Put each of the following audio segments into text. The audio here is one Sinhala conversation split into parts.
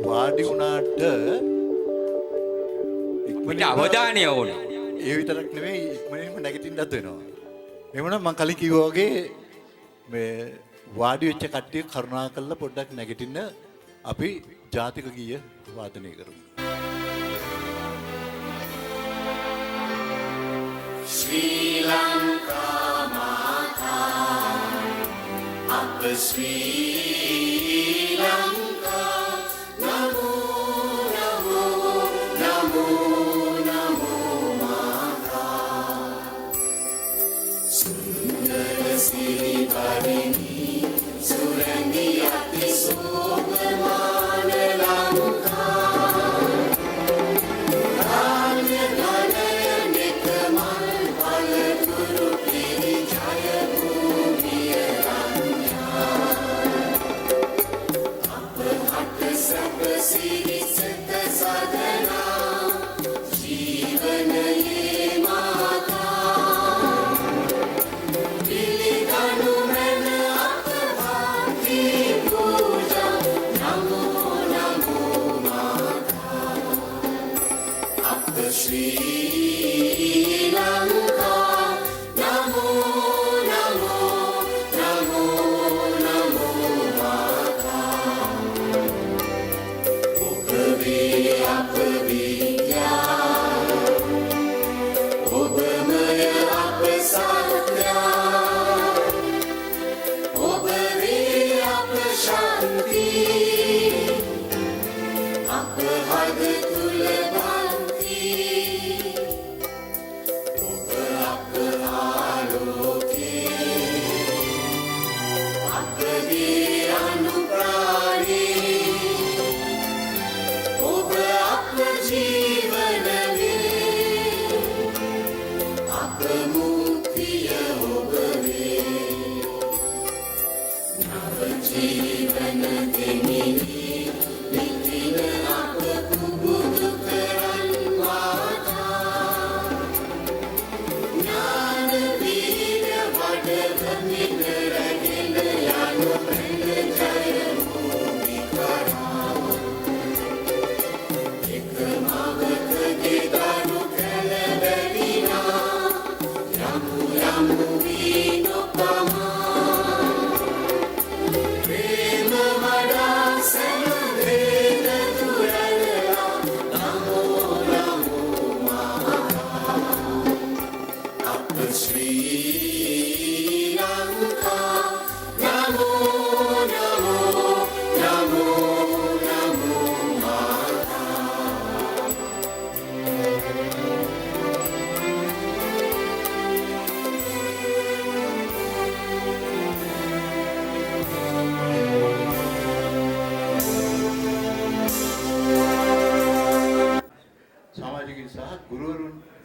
වාඩි වුණාට පිට අවධානය ඕනේ. ඒ විතරක් නෙවෙයි ඉක්මනින්ම නැගිටින්නත් වෙනවා. එමුණා මම කලින් කිව්වා වගේ මේ වාඩි වෙච්ච කට්ටිය කරුණාකරලා පොඩ්ඩක් නැගිටින්න අපි ජාතික ගීය වාදනය කරමු. Sri Lanka Mata Up Sri Lanka Namo Namo Namo Namo Mata Sundara Siri Parini Surandi Ati Sobhamana Lanka Sri Lanka Namo Namo Namo Namo Mata Obave Apavidya Obamaya Apasatya Obave Apashanti Apahad Tulabha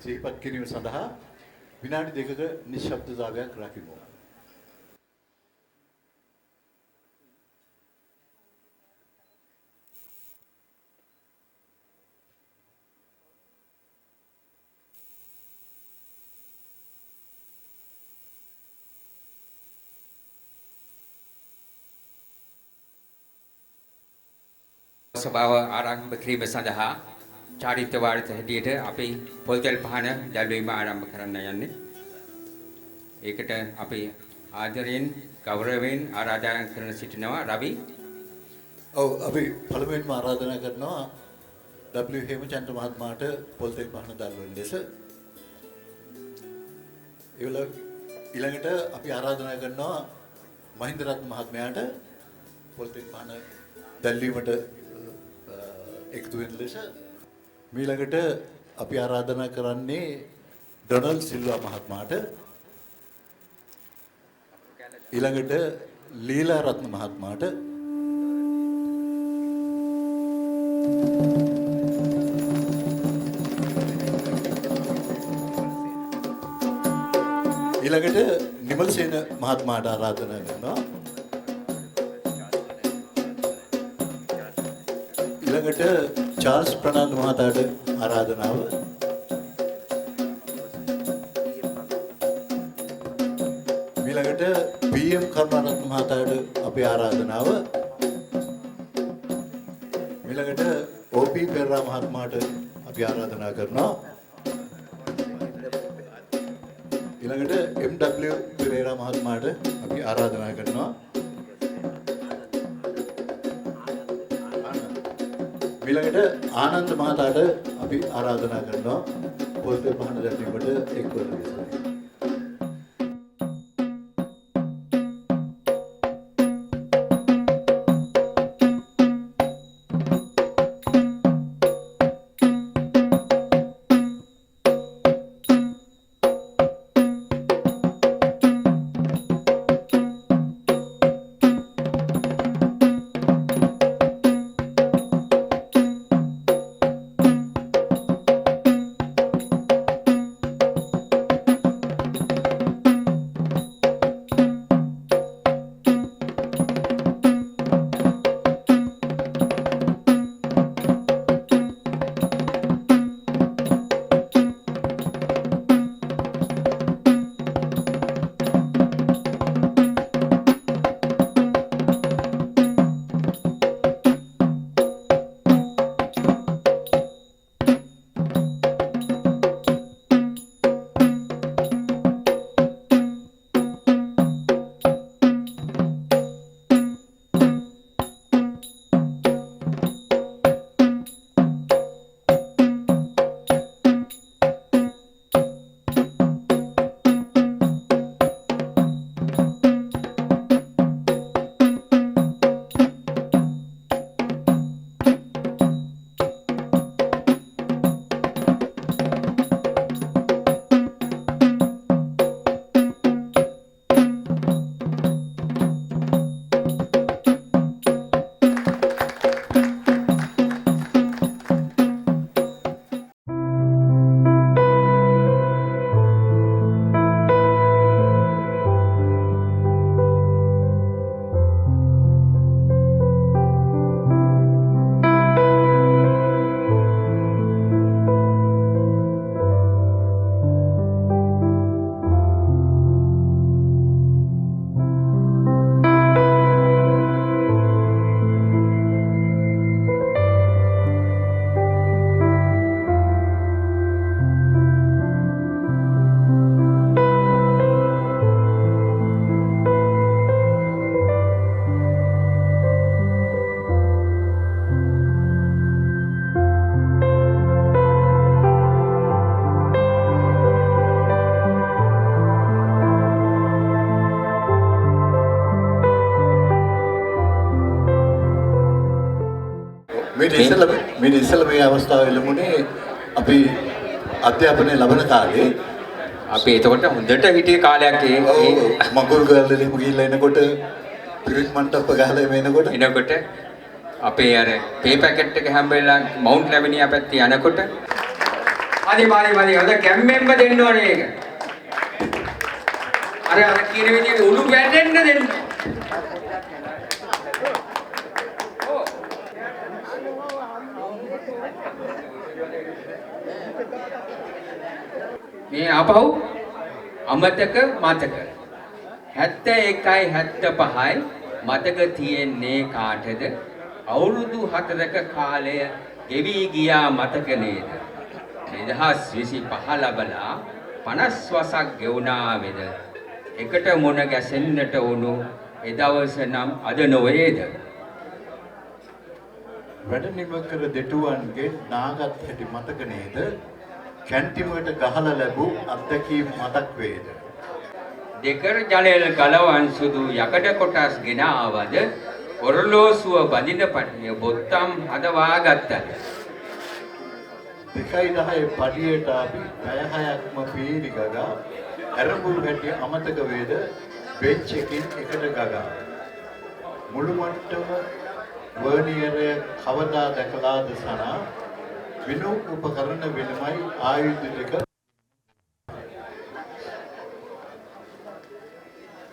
සිහිපත් කිරීම සඳහා විනාඩි දෙකක නිශ්ශබ්දතාවයක් රකිමු. සභාව ආරම්භ කිරීම සඳහා චාරිත්‍ර වාරිත හැටියට අපි පොල්තෙල් පහන දැල්වීම ආරම්භ කරන්න යන්නේ. ඒකට අපි ආදරයෙන් ගෞරවයෙන් ආරාධනා කරන සිටිනවා රවි. ඔව් අපි පළමුවෙන්ම ආරාධනා කරනවා W හේමචන්ද්‍ර මහත්මයාට පොල්තෙල් පහන දැල්වන ලෙස. ඊළඟට අපි ආරාධනා කරනවා මහින්ද රත්න මහත්මයාට පොල්තෙල් පහන දැල්වීමට එකතු වෙන ලෙස. ඊළඟට අපි ආරාධනා කරන්නේ ඩොනල්ඩ් සිල්වා මහත්මයාට. ඊළඟට ලීලා රත්න මහත්මයාට. ඊළඟට නිමල්සේන මහත්මයාට ආරාධනා කරනවා. ඊළඟට චාල්ස් ප්‍රනාන්දු මහතාට ආරාධනාව. ඊළඟට PM කරුණාරත්න මහතාට අපේ ආරාධනාව. ඊළඟට OP පෙරේරා මහත්මයාට අපි ආරාධනා කරනවා. ඊළඟට MW පෙරේරා මහත්මයාට අපි ආරාධනා කරනවා. ඊළඟට ආනන්ද මහතාට අපි ආරාධනා කරනවා. පොල්තෙල් පහන දැක්වීමට එක්ව වෙනවා. මේ ඉස්සෙල්ලා මේ අවස්ථාවේ ලැබුණේ අපි අධ්‍යාපනය ලබන කාලේ අපි එතකොට හොඳට හිටිය කාලයක් ඒ මගුල් ගල්ලෙලිම ගිහිල්ලා එනකොට පිරිත් මණ්ඩප ගහලා එනකොට අපේ අර පේ පැකට් එක හැම්බෙලා මවුන්ට් ලැබෙනියා පැත්තේ යනකොට හරි හොඳ කැම්මෙන්ම දෙන්න ඕනේ ඒක. අර කියන විදිහට උළු වැටෙන්න දෙන්න. මේ ආපහු අමතක මතක 71යි 75යි මතක තියෙන්නේ කාටද අවුරුදු 4ක කාලය ගෙවි ගියා මතක නේද 2025 ලබලා 50 වසක් ගෙවුණා වේද එකට මොන ගැසෙන්නට වුණු එදවස නම් අද නොවේද වැඩ නිම කර දෙටුවන්ගේ නාගත් හැටි මතක නේද කැන්ටිමට ගහලා ලැබූ අත්දැකීම් මතක් වේද දෙකර ජලෙල් ගලවන් සුදු යකඩ කොටස් ගෙන ආවද ඔරලෝසුව බඳින පටිය බොත්තම් හදවා ගත්තද 2.10 පඩියට අපි පැය 6ක්ම පීරි ගගා ඇරඹුල් හැටි අමතක වේද බෙන්ච් එකකින් එකට ගගා මුළු මට්ටම වර්නියරය කවදා දැකලාද සනා විනෝද උපකරණ වෙනමයි ආයුධ ටික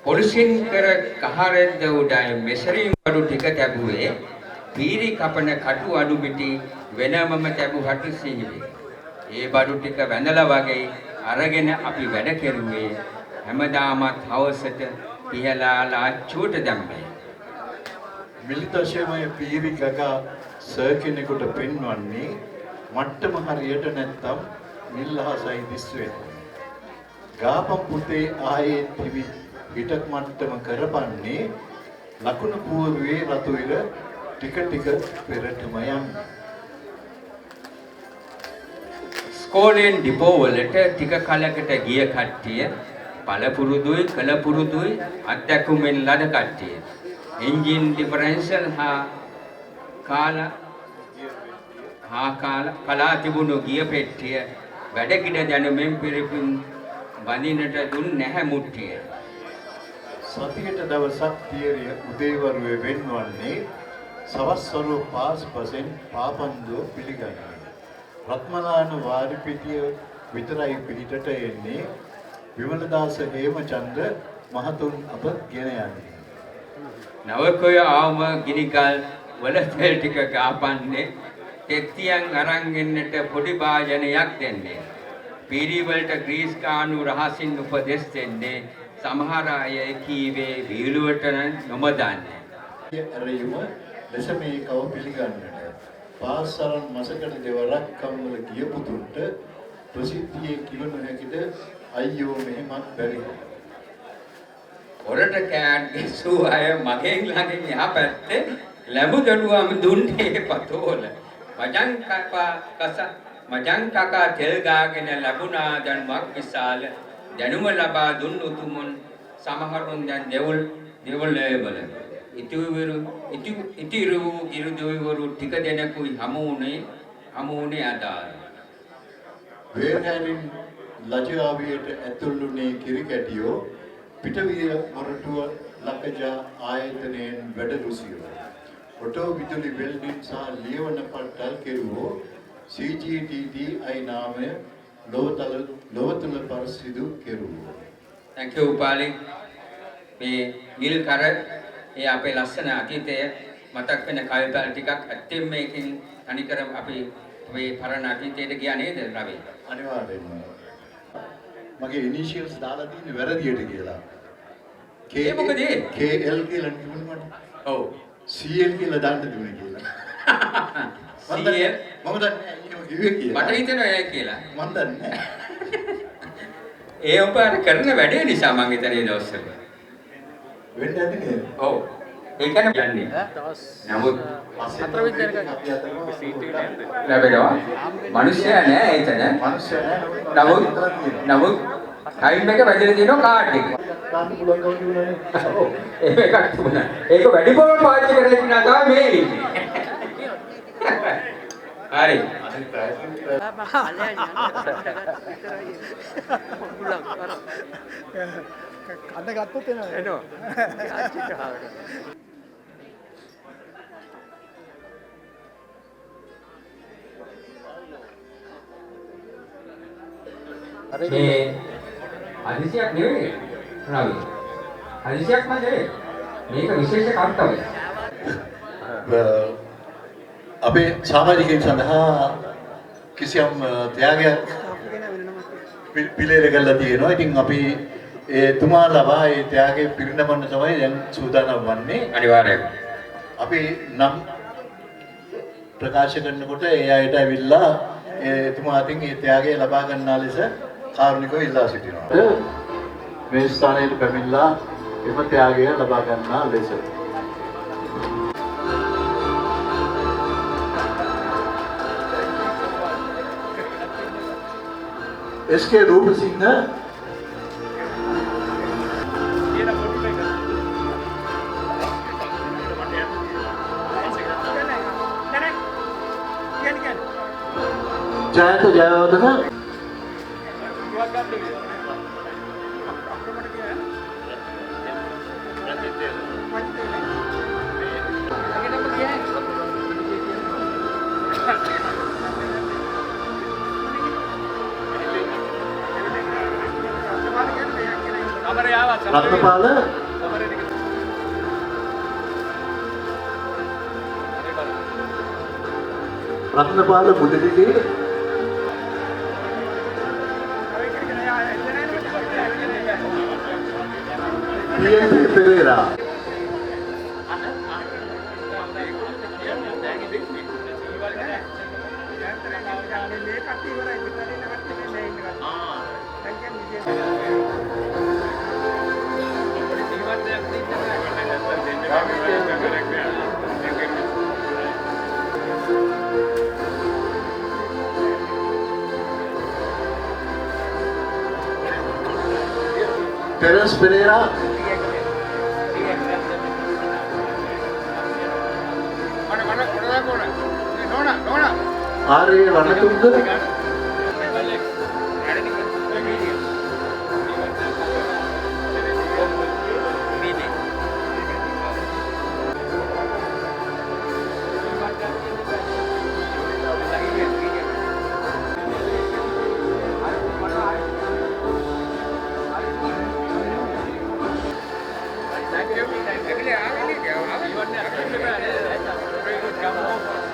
පොලිසියෙන් කර කහරෙන්ද උඩයි මෙසරීම් අඩු ටික තැබුවේ පීරි කපන කටු අඩු පිටි වෙනමම තැබු හටු සිහිවේ. ඒ බඩු ටික වැඳලා වගේ අරගෙන අපි වැඩ කෙරුවේ හැමදාමත් හවසට පිහලා ලාච්චුවට දැම්මේ. මිලිතශයමය පීරි ගගා සර් කෙනෙකුට පෙන්වන්නේ මට්ටම හරියට නැත්තම් නිල්හසයි දිස්වේ. ගාපම් පුතේ ආයේ තිබි පිටක් මට්ටම කරපන්නේ ලකුණු පුවරුවේ රතු ඉර ටික ටික පෙරටම යන්නේ. ස්කෝලෙන් ඩිපෝ වලට ටික කලකට ගිය කට්ටිය පළපුරුදුයි කලපුරුදුයි අත්දැකුම්ෙන් ලද කට්ටිය. එන්ජින් ඩිෆරන්ෂල් කලා තිබුණු ගිය පෙට්ටිය වැඩකින දැනුමෙන් පිරිපින් බඳිනට දුන් නැහැ මුට්ටිය. සතියට දවසක් තියරිය උදේවරුවේ වෙන්වන්නේ සවස්වරු පාස් පසෙන් පාපන්දුව පිළිගන්නේ. රත්මලාන වාරිපිටිය විතරයි පිළිටට එන්නේ විමලදාස හේමචන්ද්‍ර මහතුන් අප ගෙන යන්නේ. නවකය ආවම ගිනිකල් වල තෙල් ටික ගාපන්නේ තෙත්තියන් අරන් එන්නට පොඩි භාජනයක් දෙන්නේ. පීරි වලට ග්‍රීස් කාණු රහසින් උපදෙස් දෙන්නේ. සමහර අය කීවේ වීලුවට නොමදන්නේ. ඇරයුම ලෙස මේ කව පිළිගන්නට පාසරන් මසකට දෙවරක් කම්වල ගිය පුතුන්ට ප්‍රසිද්ධියේ කිව නොහැකිද අයියෝ මෙහෙමත් බැරි. ඔරට කෑන් ගසූ අය මගෙන් ළඟින් එහා පැත්තේ ලැබු දඩුවම දුන්නේ පතෝල. මජන් කකා තෙල් ගාගෙන ලැබුණා දැනුමක් විශාල. දැනුම ලබා දුන් උතුමුන් සමහරුන් දැන් දෙවල් ලේබල. ඉතිරු ඉරුදොයිවරු ටික දෙනෙකුයි හමු වුණේ අදාළ. වේරහැරින් ලජාවියට ඇතුළුනේ කිරිකැටියෝ පිටවිය මොරටුව ලකජා ආයතනයෙන් වැඩ රුසියෝ. ඔටෝ විදුලි වෙල්ඩින් සහ ලියවන පට්ටල් කෙරුවෝ CGTTI නාමය ලොවතුල පරිසිදු කෙරුවෝ. Thank you Upali. මේ නිල් කර ඒ අපේ ලස්සන අතීතය මතක් වෙන කල්පල් ටිකක් ඇත්තෙන් මේකෙන් අනිකර අපි මේ පරණ අතීතයට ගියා නේද රවි? අනිවාර්යයෙන්ම. මගේ ඉනිෂියල්ස් දාලා තියෙන්නේ වැරදියට කියලා. ඒ මොකද ඒ? KL කියලා නෙමෙයි මට. ඔව්. CL කියලා දාන්න දුන්නේ කියලා. CL මම දන්නේ කිව්වේ කියලා. මට හිතෙනවා ඒ කියලා. මම දන්නේ ඒ ඔබ කරන වැඩේ නිසා මම හිතන්නේ ඒ දවස්වල. වෙන්න ඇති නේද? ඔව්. ඒ කියන්නේ යන්නේ. නමුත් හතර විතරක ලැබෙනවා. මිනිස්සයා නෑ එතන. මිනිස්සයා නෑ. නමුත් ටයිම් එක වැදලා තියෙනවා කාඩ් එක. ගන්න පුළුවන් කවුද කියන්නේ? ඔව්. ඒක එකක් තිබුණා. ඒක වැඩිපුර පාවිච්චි කරගෙන ඉන්නා තමයි මේ ඉන්නේ. හරි. කන්න ගත්තොත් එනවා. මේ අදිසියක් නෙවෙයි රවි. අදිසියක් නෙවෙයි. මේක විශේෂ කර්තව්‍යයක්. අපේ සමාජිකයන් සඳහා කිසියම් ත්‍යාගයක් පිළියෙල කරලා තියෙනවා. ඉතින් අපි එතුමා ලබා ඒ ත්‍යාගයේ පිරිනමන්න තමයි දැන් සූදානම් වන්නේ. අනිවාර්යයෙන්. අපි නම් ප්‍රකාශ කරනකොට ඒ අයට ඇවිල්ලා එතුමා අතින් ඒ ත්‍යාගය ලබා ගන්නා ලෙස කාරුණිකව ඉල්ලා සිටිනවා. මේ ස්ථානයේ පැමිණලා එම ත්‍යාගය ලබා ගන්නා ලෙස SK Rupasinghe ජයත Jayawardena Ratnapala Ratnapala Mudalige PNP Pereira Terence Pereira, R.A. Ranatunga,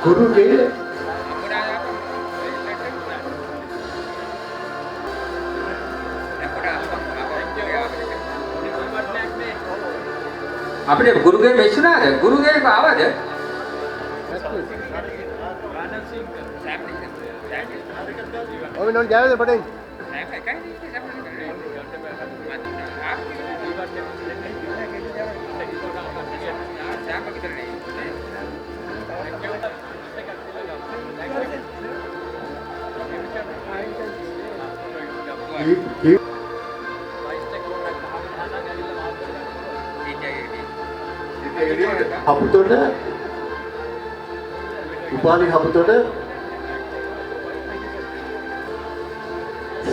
Guru Gale, අපිට ගුරුගේ මෙච්චුණාද? ගුරුගේ ආවද? ඔය නෝන ජයවද පටන් Haputoda, Upali Haputoda,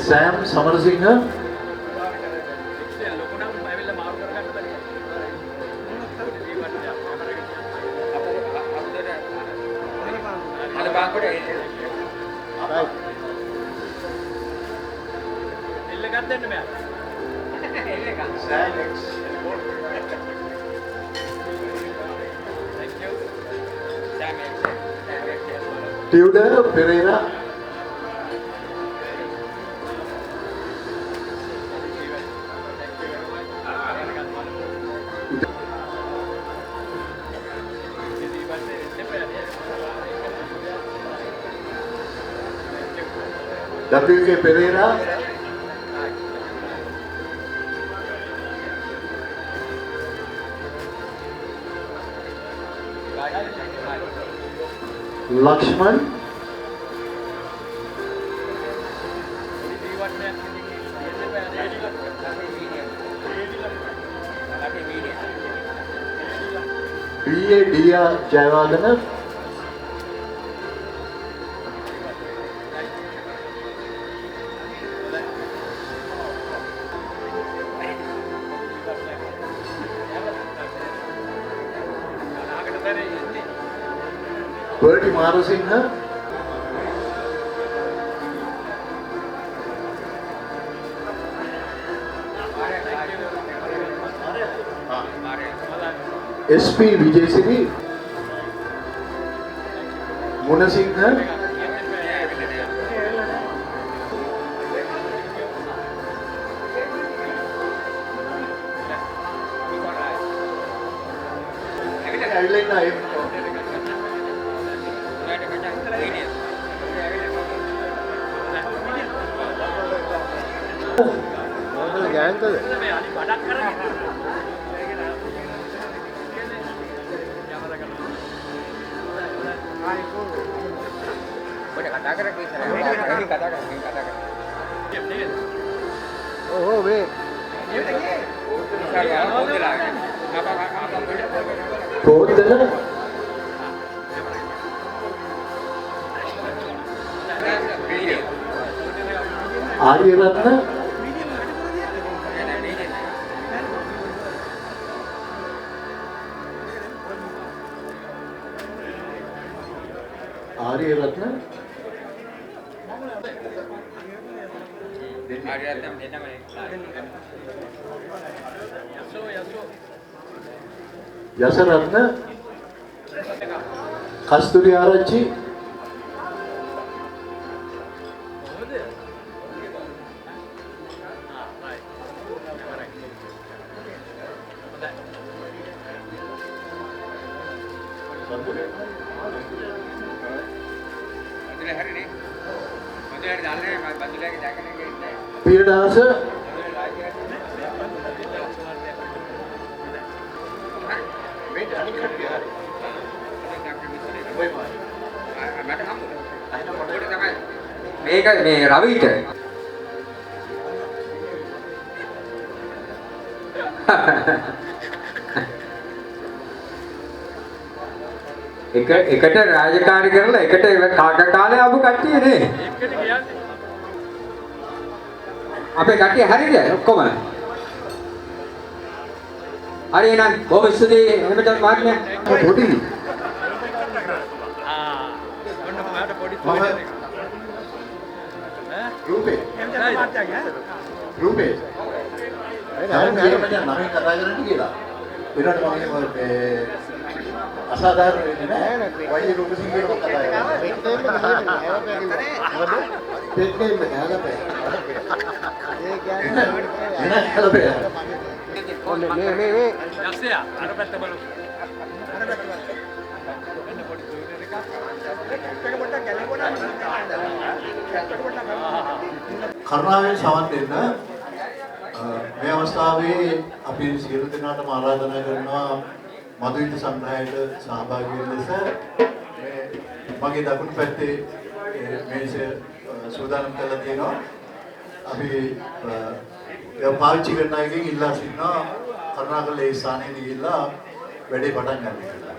Sam Samarasinghe, Tudor Pereira, W.K. Pereira, Lakshman, B.A. Dia Jayawardena, Bertie Marasinghe, SP Vijayasiri, Munasinghe, ජයන්තද ඕ මේ Kodala, Aryaratna, Aryaratna, Yasaratna, Kasturi Arachi, පීඩදාස මේක මේ රවිට එකට රාජකාරී කරලා එකට කාලේ ආපු කට්ටිය නේ. අපේ කට්ටිය හරියද ඔක්කොම? හරි එහෙනම් බොහොම ස්තුතියි එහෙමද මහත්මයා. පොඩි රූපේ රූපේ නම කතා කරන්න කියලා වෙනට මම මේ අසාධාරණ වෙන්නේ නැහැ වෛද්‍ය රූපසිංහ කියන කතා කරනවා පෙට්ටේ ඉන්න ගහලපේ ඒ කියන්නේ එන ගහලපේ ඔන්නේ මේ යක්ෂයා අර පැත්ත බලමු. කරුණාවෙන් සවන් දෙන්න මේ අවස්ථාවේ අපි සියලු දෙනාටම ආරාධනා කරනවා මధుවිත සංග්‍රහයට සහභාගී වෙන ලෙස මගේ දකුණු පැත්තේ මේස සූදානම් කරලා තියෙනවා අපි ඒ පාවිච්චි කරන අයගෙන් ඉල්ලා සිටිනවා කරුණාකරලා ඒ ස්ථානයේ ගිහිල්ලා වැඩේ පටන් ගන්න කියලා.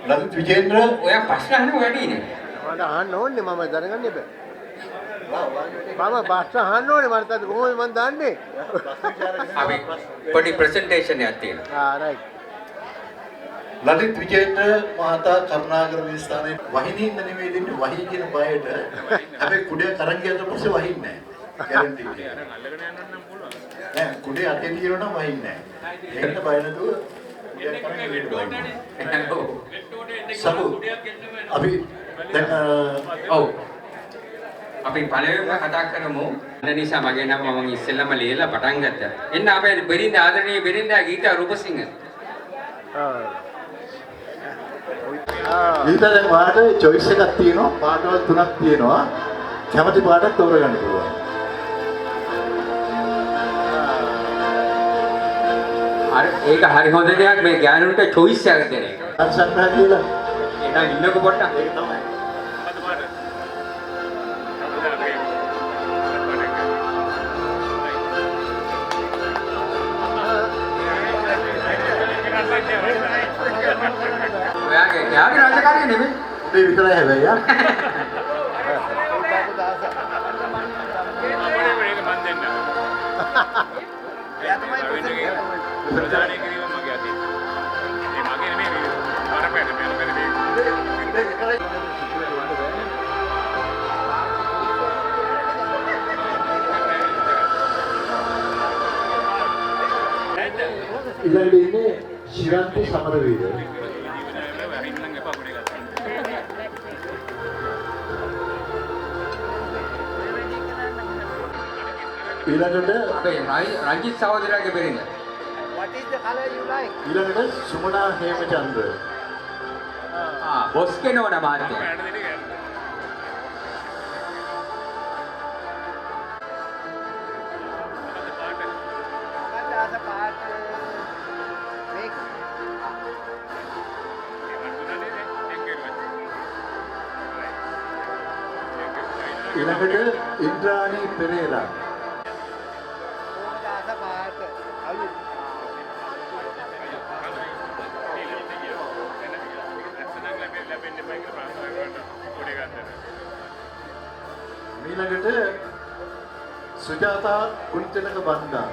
ලලිත් විජේන්ද්‍ර ඔයා ප්‍රශ්න අහන්නේ වැඩිනේ. මට අහන්න ඕනේ මම දැනගන්න බෑ. මම බස් අහන්න ඕනේ මට අද කොහොමද මන් දාන්නේ? අපි පොඩි ප්‍රසන්ටේෂන් එකක් තියෙනවා. රයිට්. ලලිත් විජේන්ද්‍ර මහතා කරුණාකර මේ ස්ථානයේ වහිනින්ද නෙමෙයි දෙන්නේ වහි කියන බයට. හැබැයි කුඩේ කරන් ගියට පස්සේ වහින්නේ නැහැ. ගැරන්ටි. අල්ලගෙන යන්න නම් පුළුවන්. නෑ කුඩේ අතේ තියෙනවා නම් වහින්නේ නැහැ. ඒකට බය නැතුව සබු අපි දැන් ඔව්. අපි පළවෙනිම කතා කරමු. අන්න නිසා මගේ නම මම ඉස්සෙල්ලාම ලියලා පටන් ගත්තා. එන්න අපේ බෙරින්ද ආදරණීය බෙරින්දා ගීතා රූපසිංහ. ඊට දැන් වාට choice එකක් තියෙනවා පාටවල් තුනක් තියෙනවා කැමති පාටක් තෝරගන්න පුළුවන් අර ඒක හරි හොඳ දෙයක් මේ ගෑනුන්ට choice එකක් දෙන එක. අත්සන්නා කියලා එහෙනම් ඉන්නකො පොඩ්ඩක්. ඒක තමයි ඔයාගේ රාජකාරිය නෙමෙයි. උදේ විතරයි හැබැයි යා එයා තමයි ප්‍රධානී කිරීම මගේ අතේ. ඒ මගේ නෙමෙයි වරපෑට මේ. ඊළඟට ඉන්නේ ශිරන්ති සමරවීර ඊළඟට අපේ Ranjith සහෝදරයාගේ බෙරින්ද. What is the color you like? ඊළඟට සුමනා හේමචන්ද්‍ර බොස් කෙනවන මහත්තයා. මට අද පාට මේක ඊළඟට ඉන්ද්‍රාණී පෙරේරා මට අද පාට අලුත් ඊළඟට සුජාතා කුන්තිලක බණ්ඩා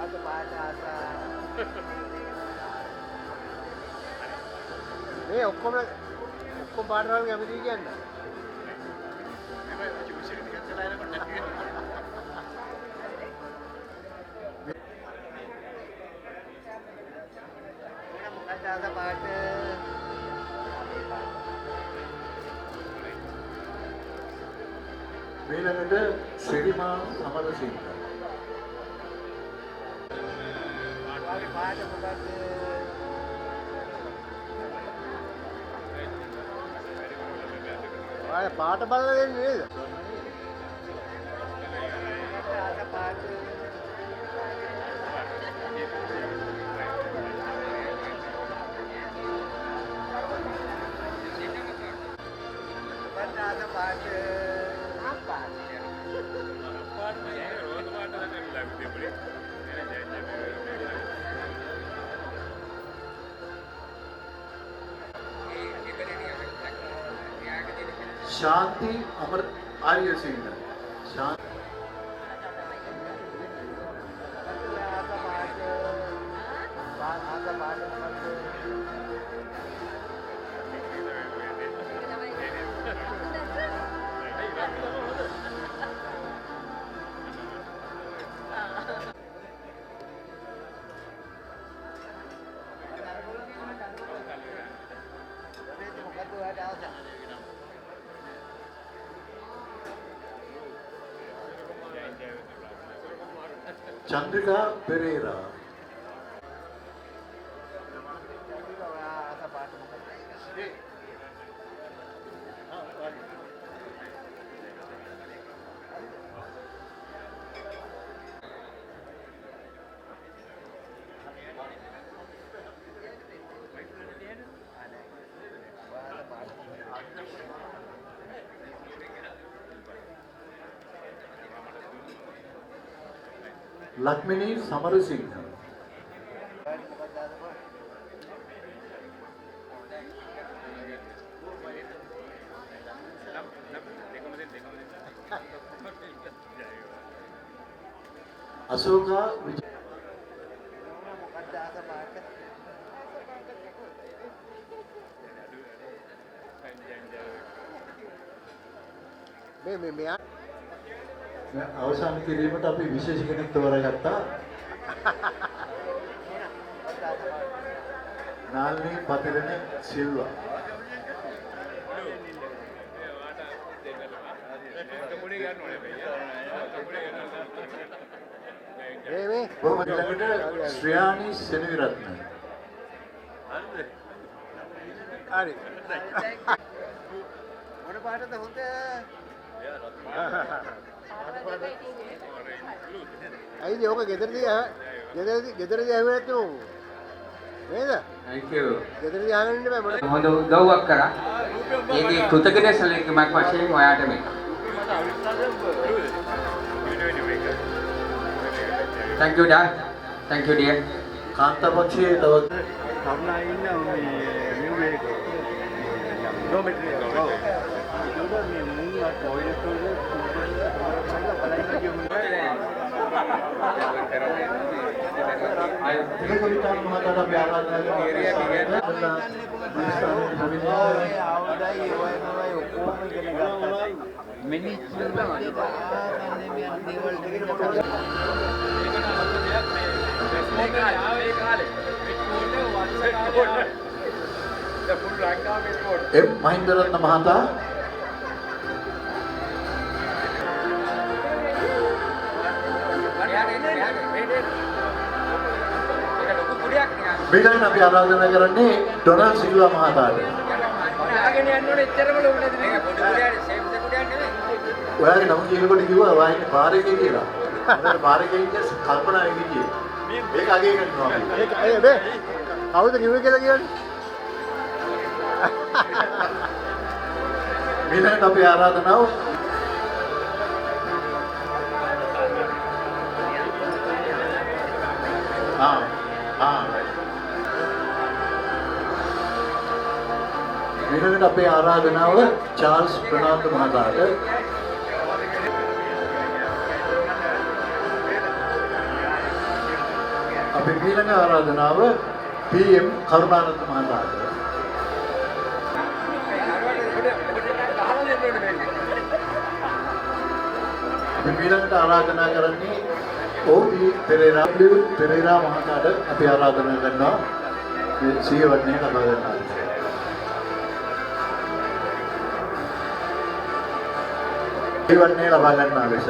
අද පාට ආසා මේ ඔක්කොම පාටවල් කැමති කියන්න. මොකක්ද අද පාට? ඊළඟට ශ්‍රීමා සමරසිංහ ඔයාගේ පාට මොකක්ද? ඔයාලා පාට බලලා දෙන්නේ නේද? අද පාට අද පාට ශාන්ති අමර ආර්යසිංහ ශාන්ති චන්ද්‍රිකා පෙරේරා ලක්මිනී සමරසිංහ අශෝකා මෙයා අවසන් කිරීමට අපි විශේෂ කෙනෙක් තෝරාගත්තා. නාල්නී පතිරණ සිල්වා. බොහොම ඊළඟට ශ්‍රියානි සෙනවිරත්න. හරි. මොන පාටද හොඳ? අයිද ඕක ගෙදරදී ඇහුවේ නැත්නම් නේද? Thank you. ගෙදරදී අහගෙන ඉන්න බෑ මොන හොඳ උදව්වක් කරා. ඒකේ කෘතඥ සැලකීමක් වශයෙන් ඔයාට මේ. Thank you dad. Thank you dear. කාන්තාපක්ෂයේ තවත් කරුණා ඉන්න මේ නියුමේක ඩොමෙට්‍රි ඔව් මේ මුංග ටොයිලට් වල ඉලකුවිතාන් මහතාට අපි ආරාධනා කරනවා. එම් මහින්දරත්න මහතා ඊළඟට අපි ආරාධනා කරන්නේ ඩොනල්ඩ් සිල්වා මහතාට. ඔයාගේ නම කියනකොට කිව්වා ඔයා පාරේ කියලා. මම පාරේ කියන්නේ කල්පනා වෙන්නේ. මේක අගේ කරනවා. ඒක අය බේ කවුද කිව්වේ කියලා කියන්නේ ඊළඟට අපි ආරාධනාව ඊළඟට අපේ ආරාධනාව චාල්ස් ප්‍රනාන්දු මහතාට. අපේ ඊළඟ ආරාධනාව PM කරුණානන්ද මහතාට. අපි ඊළඟට ආරාධනා කරන්නේ OP පෙරේරා මහතාට අපි ආරාධනා කරනවා මේ සිය වර්ණය ලබා ගන්නවා. සිය වර්ණය ලබා ගන්නවා ලෙස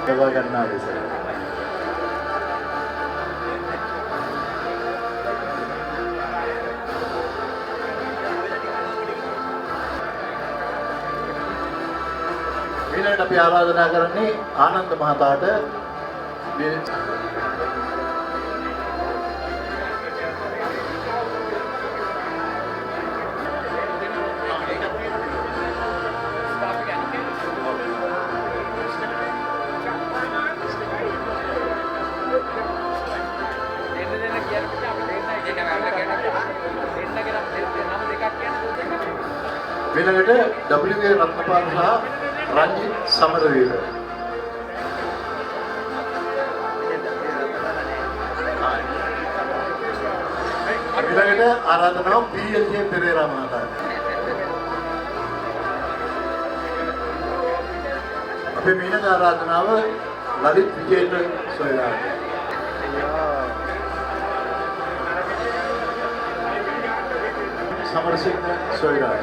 ලබා ගන්නවා ලෙස ඊළඟට අපි ආරාධනා කරන්නේ ආනන්ද මහතාට මේ ඊළඟට WA රත්නපාල සහ රංජිත් සමරවීර. ඊළඟට ආරාධනාව PLJ පෙරේරා මහතාට. අපේ ඊළඟ ආරාධනාව ලලිත් විජේන්ද්‍ර සොයුරාට. समरसिंह सोयराट.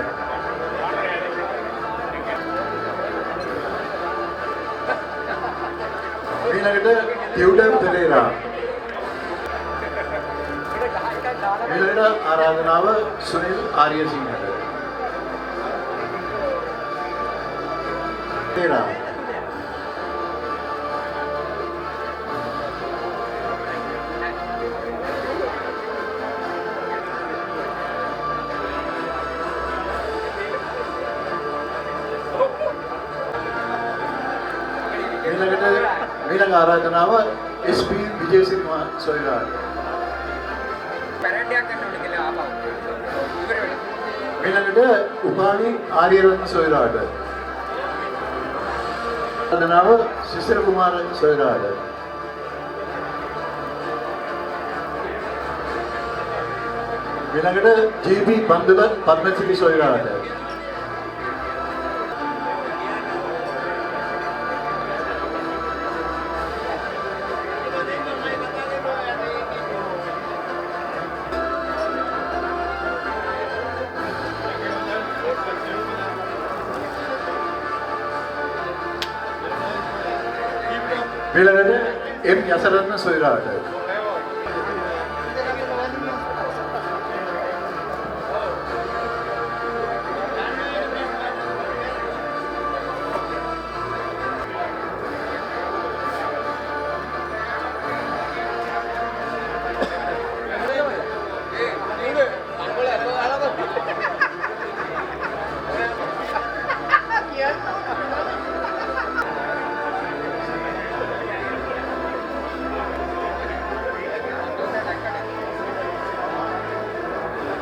ඊළඟට ටියුඩර් පෙරේරා. ඊළඟට ආරාධනාව සුනිල් ආර්යසිංහට. පෙරේරා. ඊළඟ ආරාධනාව SP විජේසිංහ සොයුරාට. පැරැඩියක් ගන්න ඕනේ කියලා ආපහු. ඉවර වෙලා. ඊළඟට උපාලි ආර්යරත්න සොයුරාට. අදනාව සිසිර කුමාර සොයුරාට. ඊළඟට ජී.බී. බන්දුල පද්මසිරි සොයුරාට. ඊළඟට එම් යසරත්න සොයුරාට.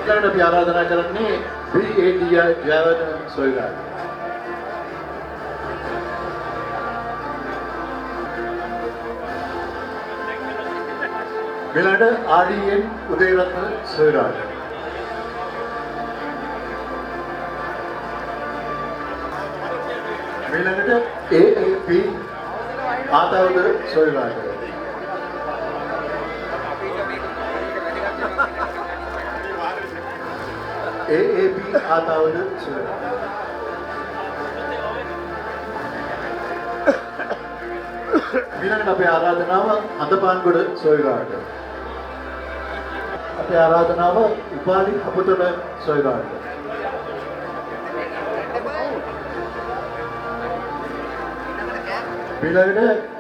ඊළඟට අපි ආරාධනා කරන්නේ B.A.D. ජයවර්ධන සොයුරාට. ඊළඟට R.D.N. උදේරත්න සොයුරාට. ඊළඟට A.A.P. ආතවද සොයුරාට. A.A.P. ආතවද සොයුරාට. ඊළඟට අපේ ආරාධනාව හඳපාන්ගොඩ සොයුරාට. අපේ ආරාධනාව උපාලි අපතොල සොයුරාට. ඊළඟට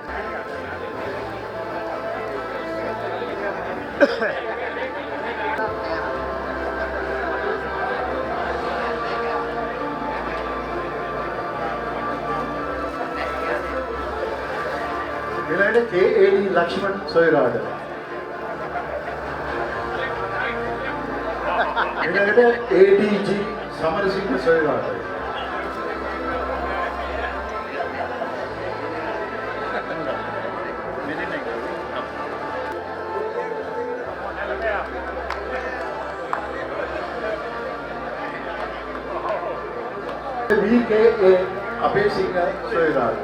ඊළඟට K.A.D. ලක්ෂ්මන් සොයුරාට. ඊළඟට A.D.G. සමරසිංහ සොයුරාට. V.K.A. අපේසිංහ සොයුරාට.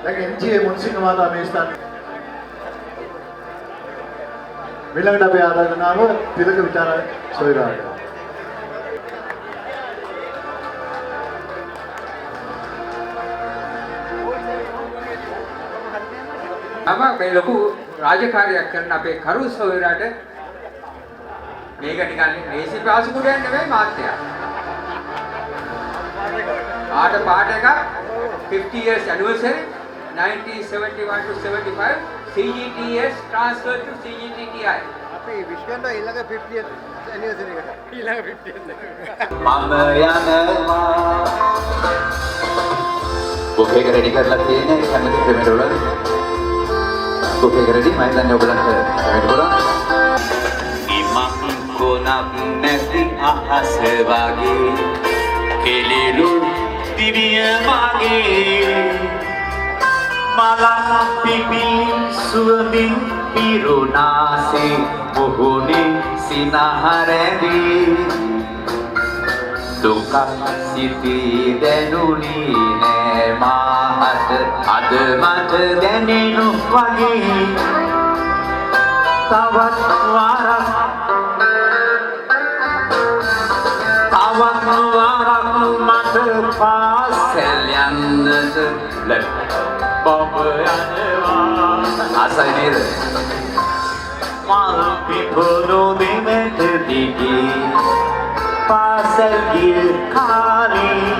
දැන් එම්.ජී. මුන්සිංහ මහතා මේ ස්ථානයේ ඊළඟට අපේ ආරාධනාව තිලක විචාර සොයුරාට. මේ ලොකු රාජකාරියක් කරන අපේ කරු සොයුරාට මේක නිකන් ලේසි පාසු කුඩයක් නෙවෙයි මාත්‍යා. පාට එකක් 50 years anniversary 1971 to 75 CGTS transfer to CGTTI. අපි විශ්වෙන්ට ඊළඟ 50th anniversary එකට. ඊළඟ 50th එක. මම යනවා බුෆේ එක රෙඩි කරලා තියෙන්නේ කැමති පෙමෙට වල බුෆේ එක රෙඩි මම දැන් ඔයගලන්ට පෙමෙට කරා ඉමක් කොනක් නැති අහස වගේ කෙලිරු දිවිය මගේ මලක් පිපි සුවඳින් පිරුණාසේ මුහුණේ සිනහරැඳී දුකක් සිතී දැනුනි නෑ මාහට අද මට දැනෙනු වගේ තවත් වාරක් මට පාසල් යන්නද බබ යනවා ආසයි නේද මල් පිපුණු දෙමෙත දිගේ පාසල් ගිය කාලේ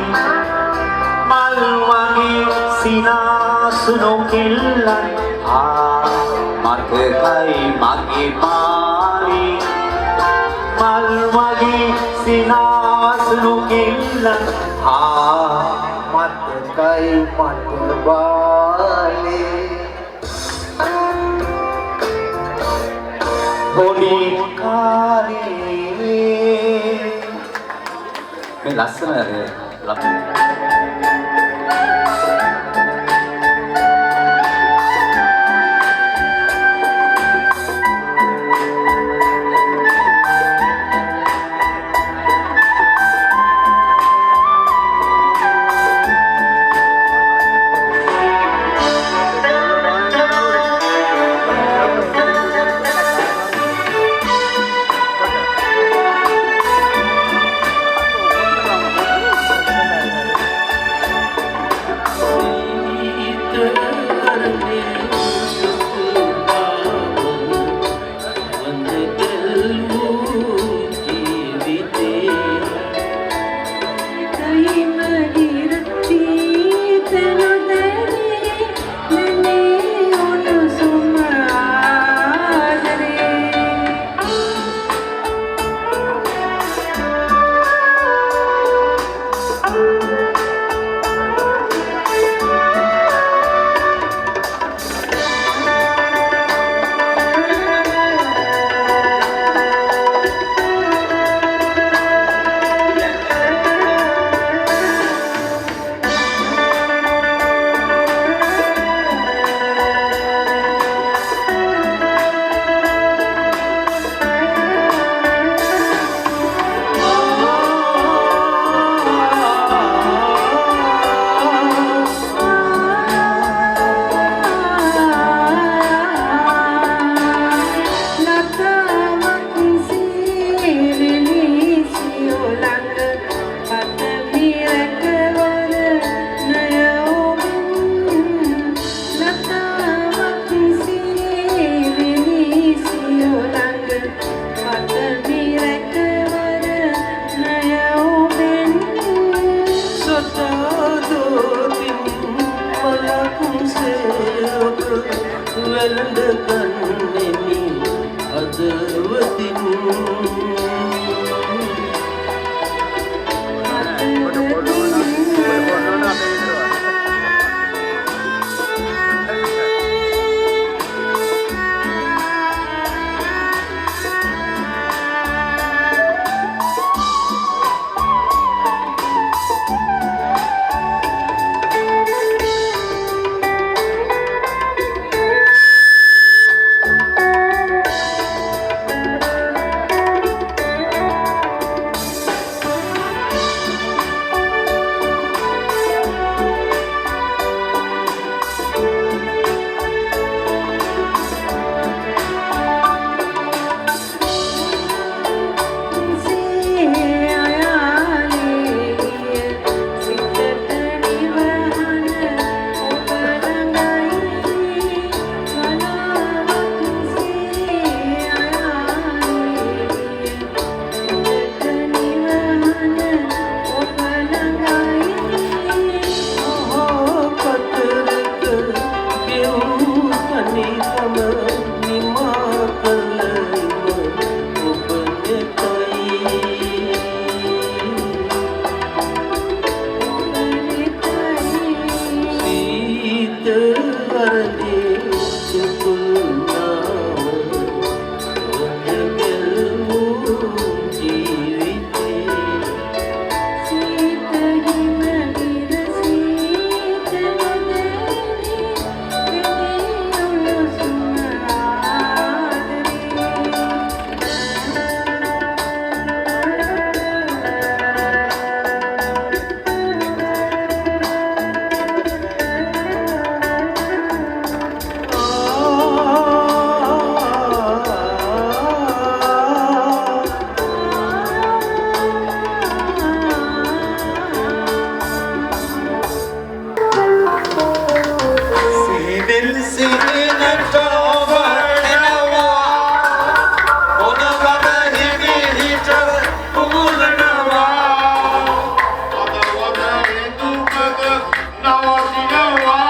මල් වගේ සිනාසුනු කෙල්ලන් මතකයි මගේ මාලි මල් වගේ සිනාසුනු කෙල්ලන් මතකයි මට බාලේ පොඩි කාලේ මේ ලස්සන Now,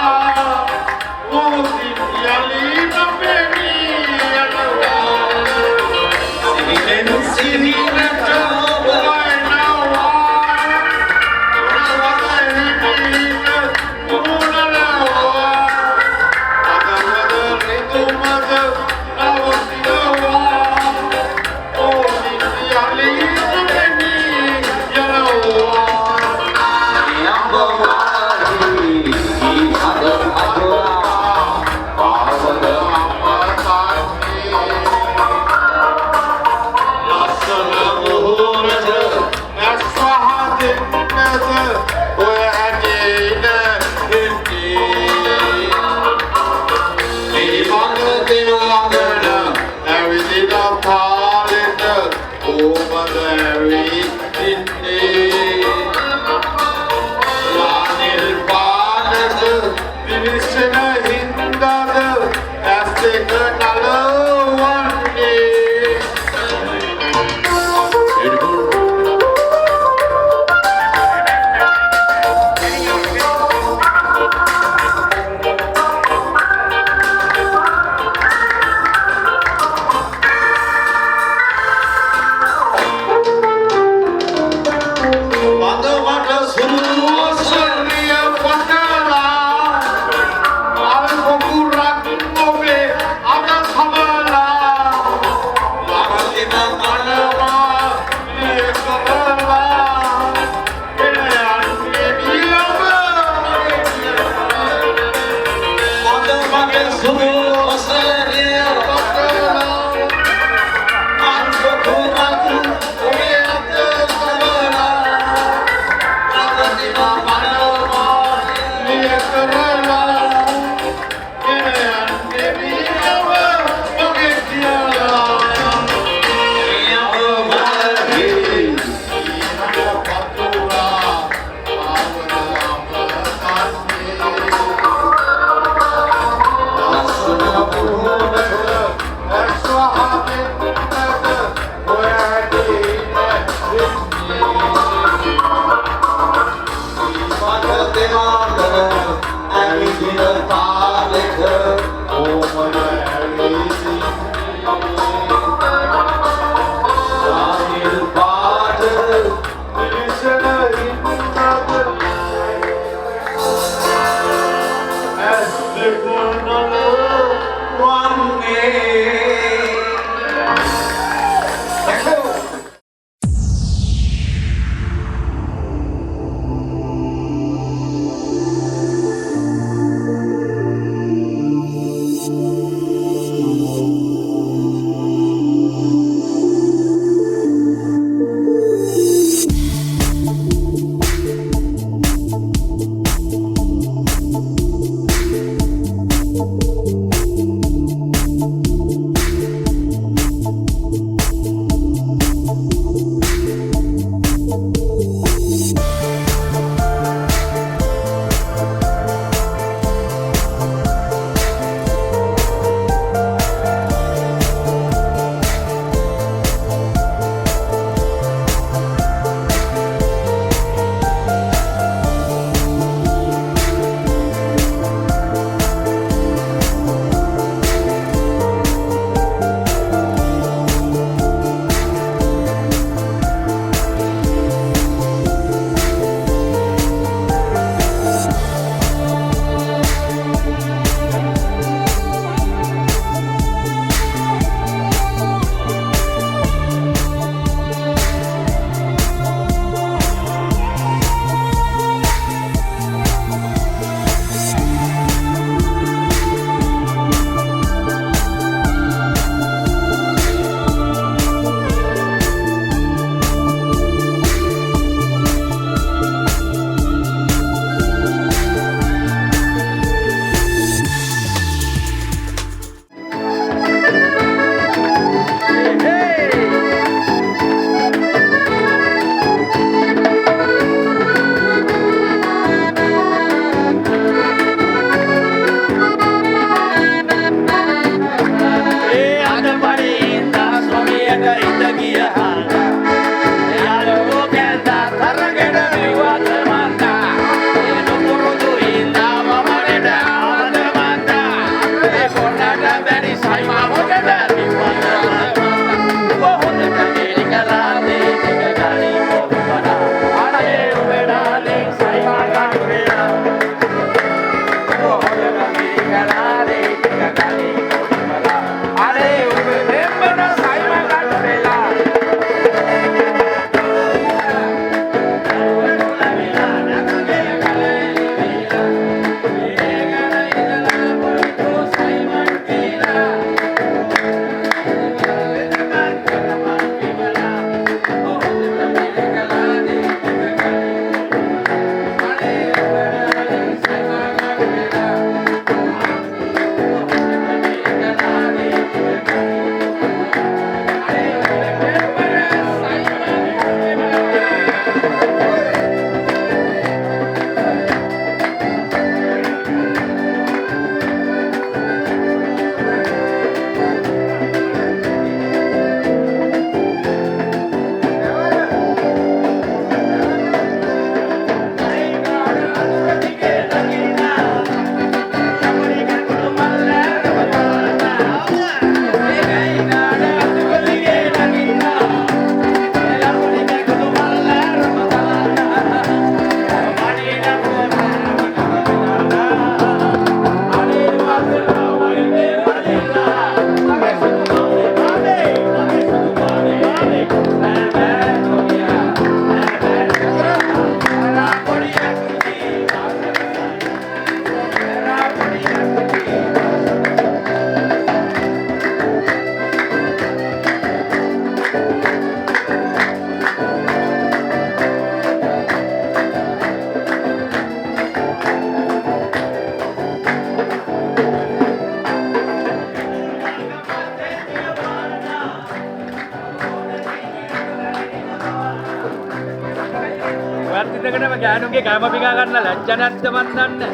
ගෑනුන්ගේ කෑම පිකා ගන්න ලැජ්ජ නැද්ද මන් දන්නේ.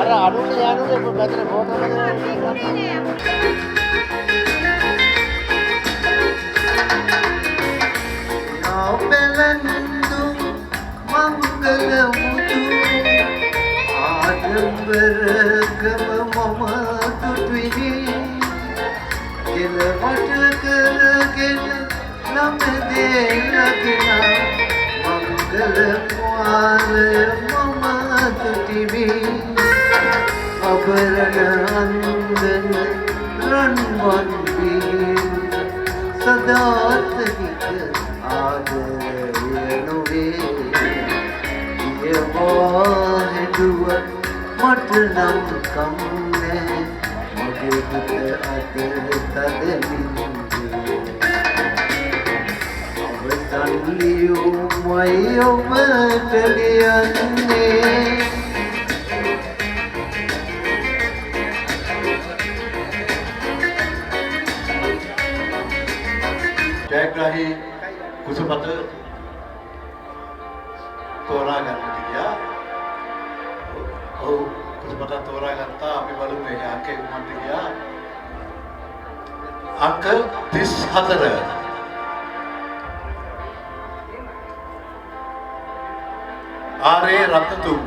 අර අරුණ යනුනේ මෙතන ෆෝටෝ නොබලන්දු මංගල මුතු ආඩම්බරකම මම තුටුයි කෙලවට කරගෙන ළමදේ ලගිනා මංගල වාලය මම තුටිවි අබරණ අන්දන රන්වන් වී සදාතනික ආදරය නොවේ කියවා හෙදුව මට නම් කම්නෑ මගේ හිත අත තදමින්දේ අවසන් ලියුමයි ඔබට ලියන්නේ ජයග්‍රාහී කුසපත තෝරා ගන්නට ගියා. ඔව් කුසපත තෝරා ගත්තා. අපි බලමු මේ අංකේ කුමක්ද ගියා. අංක 34. ආරේ රත්නතුංග.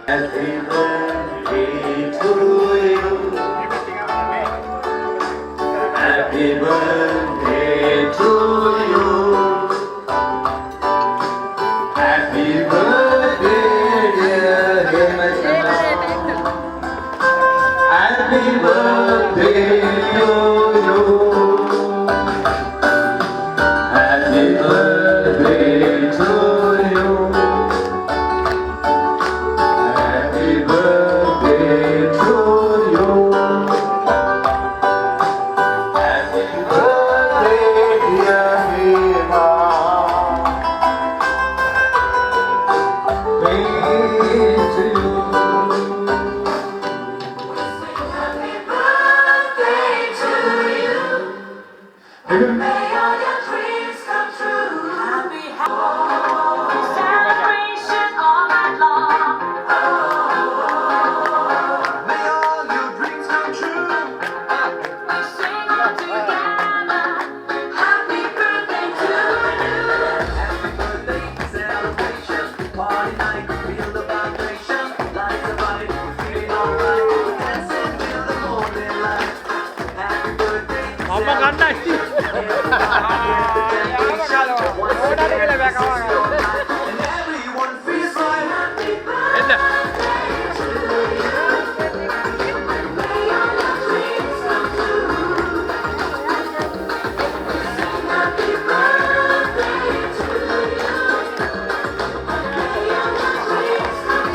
Happy birthday to you. Happy birthday to you. Happy birthday, dear Hemantala. Happy birthday to you. Happy birthday to you. Happy birthday to you. Happy birthday, dear Hema. Pray to you. Happy birthday to you. May all your dreams come true. Happy celebration all night long. May all your dreams come true. We sing all together. Happy birthday to you. Happy birthday celebration, party night, feel the vibration, lights are bright, we're feeling alright, we're dancing till the morning light. Happy birthday celebration, and everyone feels right. Happy birthday to you. May all your dreams come true. Happy birthday to you. May all your dreams come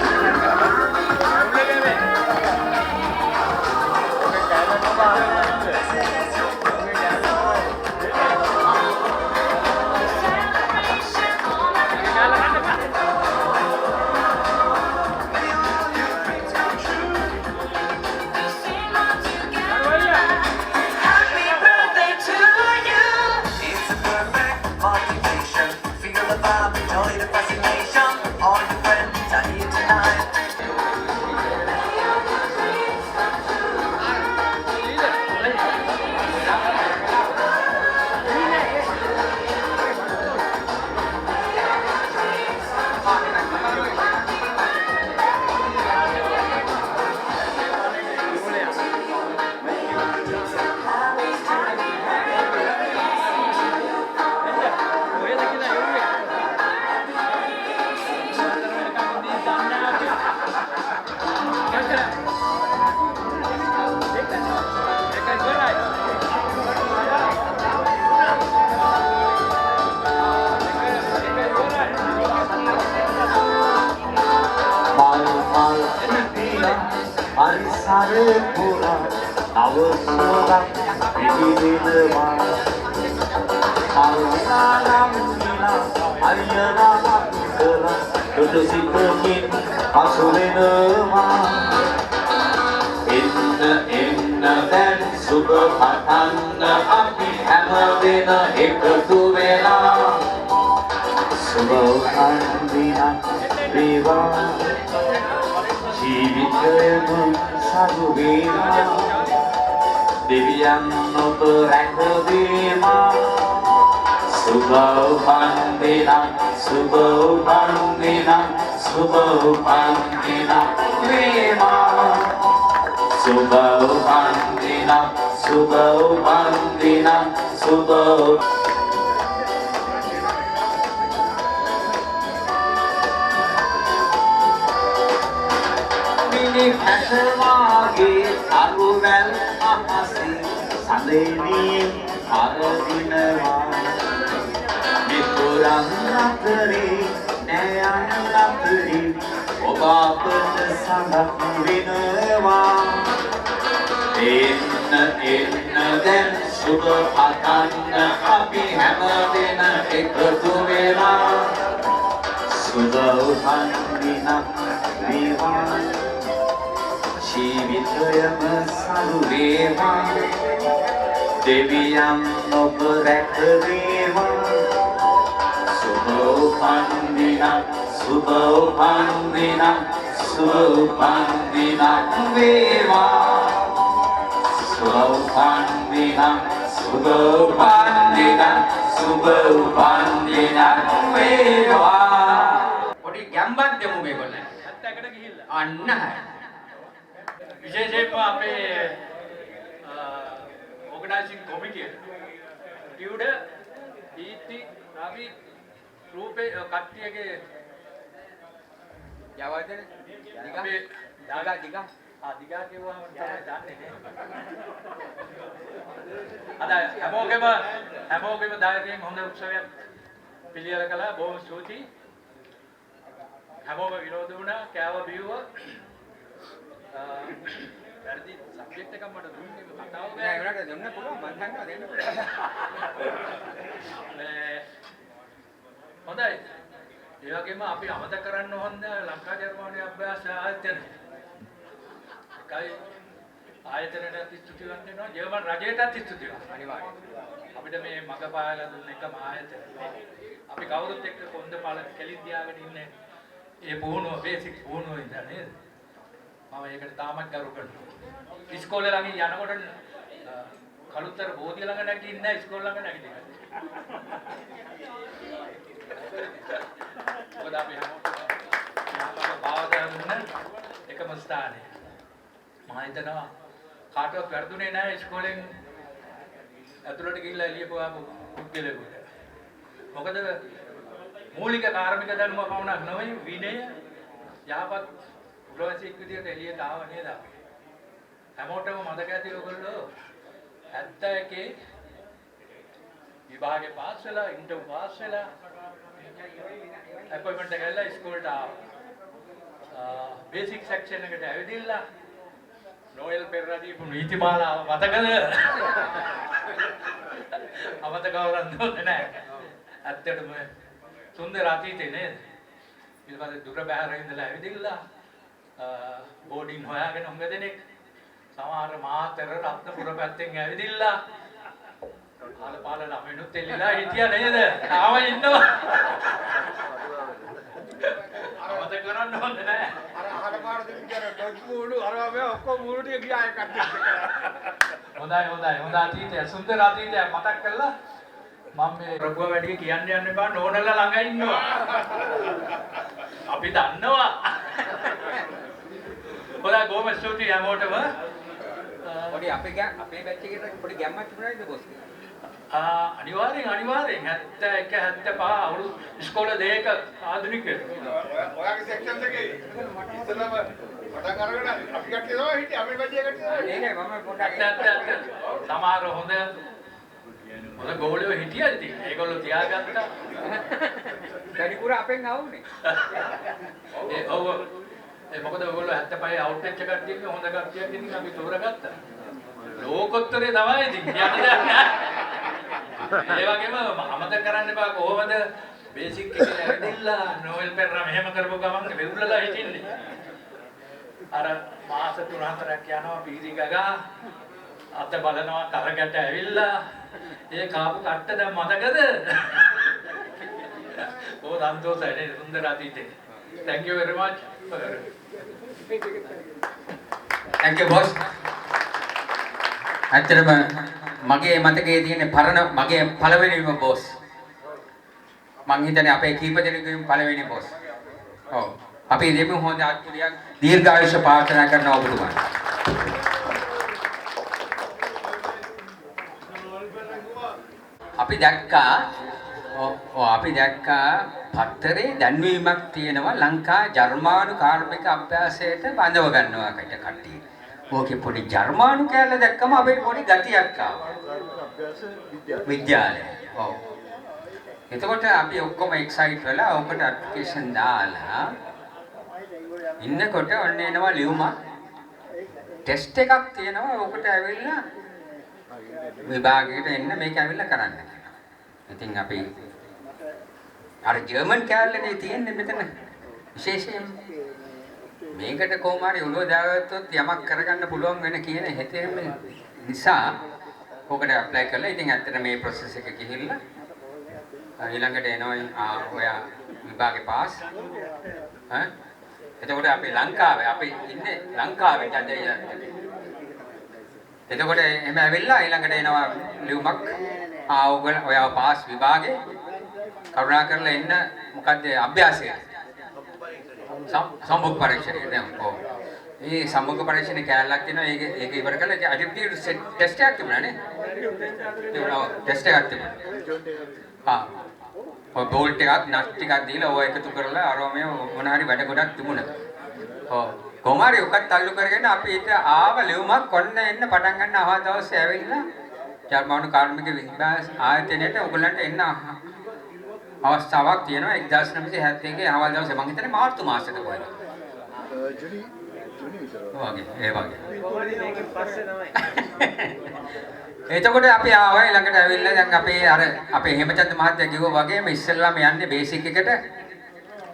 celebration all night May all your dreams come true. we sing all together. Happy birthday to you. It's a perfect motivation. Feel the vibe, enjoy the fascination. All your friends are here tonight. May all your dreams come true. පරිසරේ පුරා අවසරක් පිළිදෙනවා මල්නානම් විනා අයනානම් කරා දුටු සිතකින් අසු වෙනවා එන්න දැන් සුබ පතන්න අපි හැම වෙන එකතු වෙලා සුබ උපන්දිනක් වේවා ජීවිතයම සතු වේවා දෙවියන් ඔබ රැකදේවා සුබ උපන්දිනක් සුබ උපන්දිනක් සුබ උපන්දිනක් වේවා සුබ උපන්දිනක් සුබ උපන්දිනක් සුබ ඇසවාගේ අරුවැල් අහසේ සඳෙනියෙන් අරදිනවා මිතුරන් අතරේ නෑයන් අතරේ ඔබ අපට සඳක් වෙනවා එන්න දැන් සුබ පතන්න අපි හැම දෙන එකතු වෙලා සුබ උපන්දිනක් වේවා ජීවිතයම සරු වේවා දෙවියන් ඔබ රැකදේවා සුබ උපන්දිනක් සුබ උපන්දිනක් සුබ උපන්දිනක් වේවා සුබ උපන්දිනක් සුබ උපන්දිනක් සුබ උපන්දිනක් වේවා පොඩි ගැම්බක් දෙමු මේගොල්ලන්. ඇත්තකට ගිහිල්ලා. අන්න හරි. විශේෂයෙන්ම අපේ ඕගනයිසිං කොමිටිය ටියුඩ ඊති රවි රූපේ කට්ටියගේ යවදන අපේ දිගා දිගා දිගා කියවම තමයි දන්නේ අද හැමෝගෙම දායකයන් හොඳ උත්සවයක් පිළියෙල කළා බොහොම ස්තුතියි හැමෝම විනෝද වුණා කෑව බිව්වා වැඩි සබ්ජෙක්ට් එකක් මට දුන්නේ කතාව නෑ ඒකට දෙන්න පුළුවන් මම දන්නවා දෙන්න පුළුවන් හොඳයි ඒ වගේම අපි අමතක කරන්න ඕන ලංකා ජර්මනි අභ්‍යාස ආයතන කයි ආයතනයට ස්තුතිවන්ත වෙනවා ජර්මන් රජයටත් ස්තුතිවන්ත අනිවාර්යයෙන් අපිට මේ මග පායලා දුන්න එකම ආයතන අපි කවුරුත් එක්ක කොන්ද පාල කෙලින් තියාගෙන ඉන්නේ ඒ පුහුණුව බේසික් පුහුණුව ඉඳලා නේද මම ඒකට තාමත් ගරු කරනවා ඉස්කෝලේ ළඟින් යනකොට කලුතර බෝධිය ළඟ නැගිටින්න නැහැ ඉස්කෝල ළඟ නැගිටින්න මොකද අපි හැමෝටම බාවදා දුන්න එකම ස්ථානය මම හිතනවා කාටවත් වැරදුනේ නැහැ ඉස්කෝලෙන් ඇතුළට ගිහිල්ලා එළිය පොවාපු පුද්ගලයෙකුට මොකද මූලික කාර්මික ධර්ම පමණක් නෙවෙයි විනය යහපත් පුරවැසියෙක් විදියට එළියට ආව නේද අපි හැමෝටම මතක ඇති ඔයගොල්ලෝ 71 විභාගේ පාස් වෙලා ඉන්ටර්වයුව පාස් වෙලා අපොයින්ට්මන්ට් එක ගිහලා ඉස්කෝලේට ආවා බේසික් සෙක්ෂන් එකට ඇවිදින්න නොයල් පෙරේරා දීපු නීතිමාලාව මතකද අමතකවරන් දුන්නේ නැහැ ඇත්තටම සුන්දර අතීතේ නේද ඊට පස්සේ දුර බැහැර ඉඳලා ඇවිදින්න බෝඩින් හොයාගෙන හුඟ දෙනෙක් සමහර මාතර රත්නපුර පැත්තෙන් ඇවිදින්න ආලපාල ළමයිනුත් එල්ලලා හිටියා නේද තාම ඉන්නවා අමතක කරන්න ඕනේ නෑ අර ආලපාල දෙවියන් ඩොට් මූඩු අරවා මේ ඔක්කොම මූඩු ටික ගියා එකක් හොඳයි අතීතය සුන්දර අතීතය මතක් කරලා මම මේ ප්‍රභුව වැඩි කියන්න යන්න එපා නෝනලා ළඟ ඉන්නවා අපි දන්නවා හොඳයි බොහොම ස්තුතියි හැමෝටම පොඩි අපේ බැච් එකේට පොඩි ගැම්මක් තිබුණාද බොස් අනිවාර්යෙන් 71 75 අවුරුදු ඉස්කෝලේ දෙයක ආධුනිකයෙක් ඔයාගේ සෙක්ෂන් එකේ ඉස්සෙල්ලාම පටන් අරගෙන අපි කට්ටිය තමයි හිටියේ අපි බැච් එකට ඒකයි මම පොඩ්ඩක් සමහර හොඳ ගෝලියෝ හිටියා ඉතින් ඒගොල්ලෝ තියාගත්තා වැඩිපුර අපෙන් ආවුනේ මොකද ඔයගොල්ලෝ 75 අවුට් වෙච්ච කට්ටියගේ හොඳ කට්ටියක් ඉතින් අපි තෝරගත්තා. ලෝකෝත්තරේ තමයි ඉතින් කියන්න දෙයක් නෑ. ඒ වගේම අමතක කරන්න එපා කොහොමද බේසික් එකේ ඇවිදilla නෝවෙල් පෙරරා මෙහෙම කරපුව ගමන් වෙවුලලා හිටින්නේ. අර මාස 3-4ක් යනවා පීරි ගගා අත බලනවා කරකට ඇවිල්ලා ඒ කාපු කට්ට දැන් මතකද? ඕ සන්තෝෂයි සුන්දර අතීතේ. Thank you very much. Thank you boss. ඇත්තටම මගේ මතකයේ තියෙන පරණ මගේ පළවෙනිම boss. මං හිතන්නේ අපේ කීප දෙනෙකුගේම පළවෙනි boss. ඔව්. අපි දෙමු හොඳ ආත්මයක් දීර්ඝායුෂ ප්‍රාර්ථනා කරන ඔබතුමාට. අපි දැක්කා පත්තරේ දැන්වීමක් තියෙනවා ලංකා ජර්මානු කාර්මික අභ්‍යාසයට බඳව ගන්නවා කට්ටිය. ඕකේ පොඩි ජර්මානු කැලේ දැක්කම අපේ පොඩි ගතියක් ආවා. විද්‍යාලය. ඔව්. එතකොට අපි ඔක්කොම එක්සයිට් වෙලා ඔකට ඇප්ලිකේෂන් දාලා ඉන්නකොට ඔන්න එනවා ලියුමක්. ටෙස්ට් එකක් තියෙනවා ඔකට ඇවිල්ලා විභාගයට එන්න මේක ඇවිල්ලා කරන්න. ඉතින් අපි අර ජර්මන් කැලේ තියෙන්නේ මෙතන විශේෂයෙන් මේකට කොහොම හරි ඔළුව දාගත්තොත් යමක් කරගන්න පුළුවන් වෙන කියන හිතේම නිසා ඔකට ඇප්ලයි කරලා ඉතින් ඇත්තට මේ process එක ගිහිල්ලා ඊළඟට එනවා ඔයා විභාගේ පාස් එතකොට අපි ලංකාවේ අපි ඉන්නේ ලංකාවේ ජජය එතකොට එහෙම ඇවිල්ලා ඊළඟට එනවා ලියුමක් ඔයගොල්ලෝ ඔයාව පාස් විභාගේ කරුණා කරලා එන්න මොකද්ද අභ්‍යාසයට සම්මුඛ පරීක්ෂණය දැන් ඔව් ඒ සම්මුඛ පරීක්ෂණේ කැලලක් තියෙනවා ඒක ඉවර කරලා ඒක ඇටිටියුඩ් ටෙස්ට් එකක් තිබුණා නේ ටෙස්ට් එකක් තිබුණා ඔය බෝල්ට් එකක් නට් ටිකක් දීලා ඔය එකතු කරලා අරෝමේ මොන හරි වැඩ ගොඩක් තිබුණා ඔව් කොමාරි උකත් අල්ලු කරගෙන අපි ඊට ආව ලියුමක් කොන්න එන්න පටන් ගන්න අවහල් දවසේ ඇවිල්ලා ජර්මනු කාර්මික විද්‍යාල ආයතනයට ඔයගොල්ලන්ට එන්න අවස්ථාවක් තියෙනවා 1971 අවහල් දවසේ මම හිතන්නේ මාර්තු මාසෙක කොහෙද ජුනි විතර වගේ මේකෙන් පස්සේ තමයි එතකොට අපි ආවා ළඟට ඇවිල්ලා දැන් අපේ හේමචන්ද මහත්තයා කිව්වා වගේම ඉස්සෙල්ලාම යන්නේ බේසික් එකට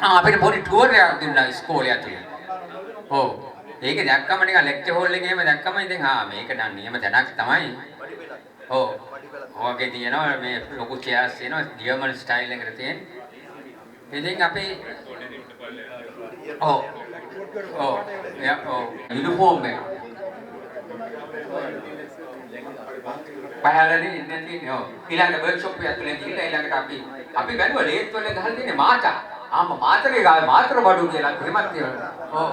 අපිට පොඩි ටුවර් එකක් දුන්නා ඉස්කෝලේ ඇතුලේ ඔව් ඒක දැක්කම නිකන් ලෙක්චර් හෝල් එකේ එහෙම දැක්කම ඉතින් මේක නම් නියම තැනක් තමයි ඔව් ඔයගේ තියෙනවා මේ ලොකු චෙයර්ස් තියෙනවා ජර්මන් ස්ටයිල් එකකට තියෙන ඉතින් අපි ඔව් යුනිෆෝම් එක පහළදී ඉඳන් තියෙනවා ඊළඟ වර්ක්ෂොප් එක ඇතුලේ ගිහලා ඊළඟට අපි බැලුවා ලේත් වල ගහලා තියෙන්නේ මාචා මාතරේ ගාව මාතර බඩු කියලා එහෙමත් තියෙනවා ඔව්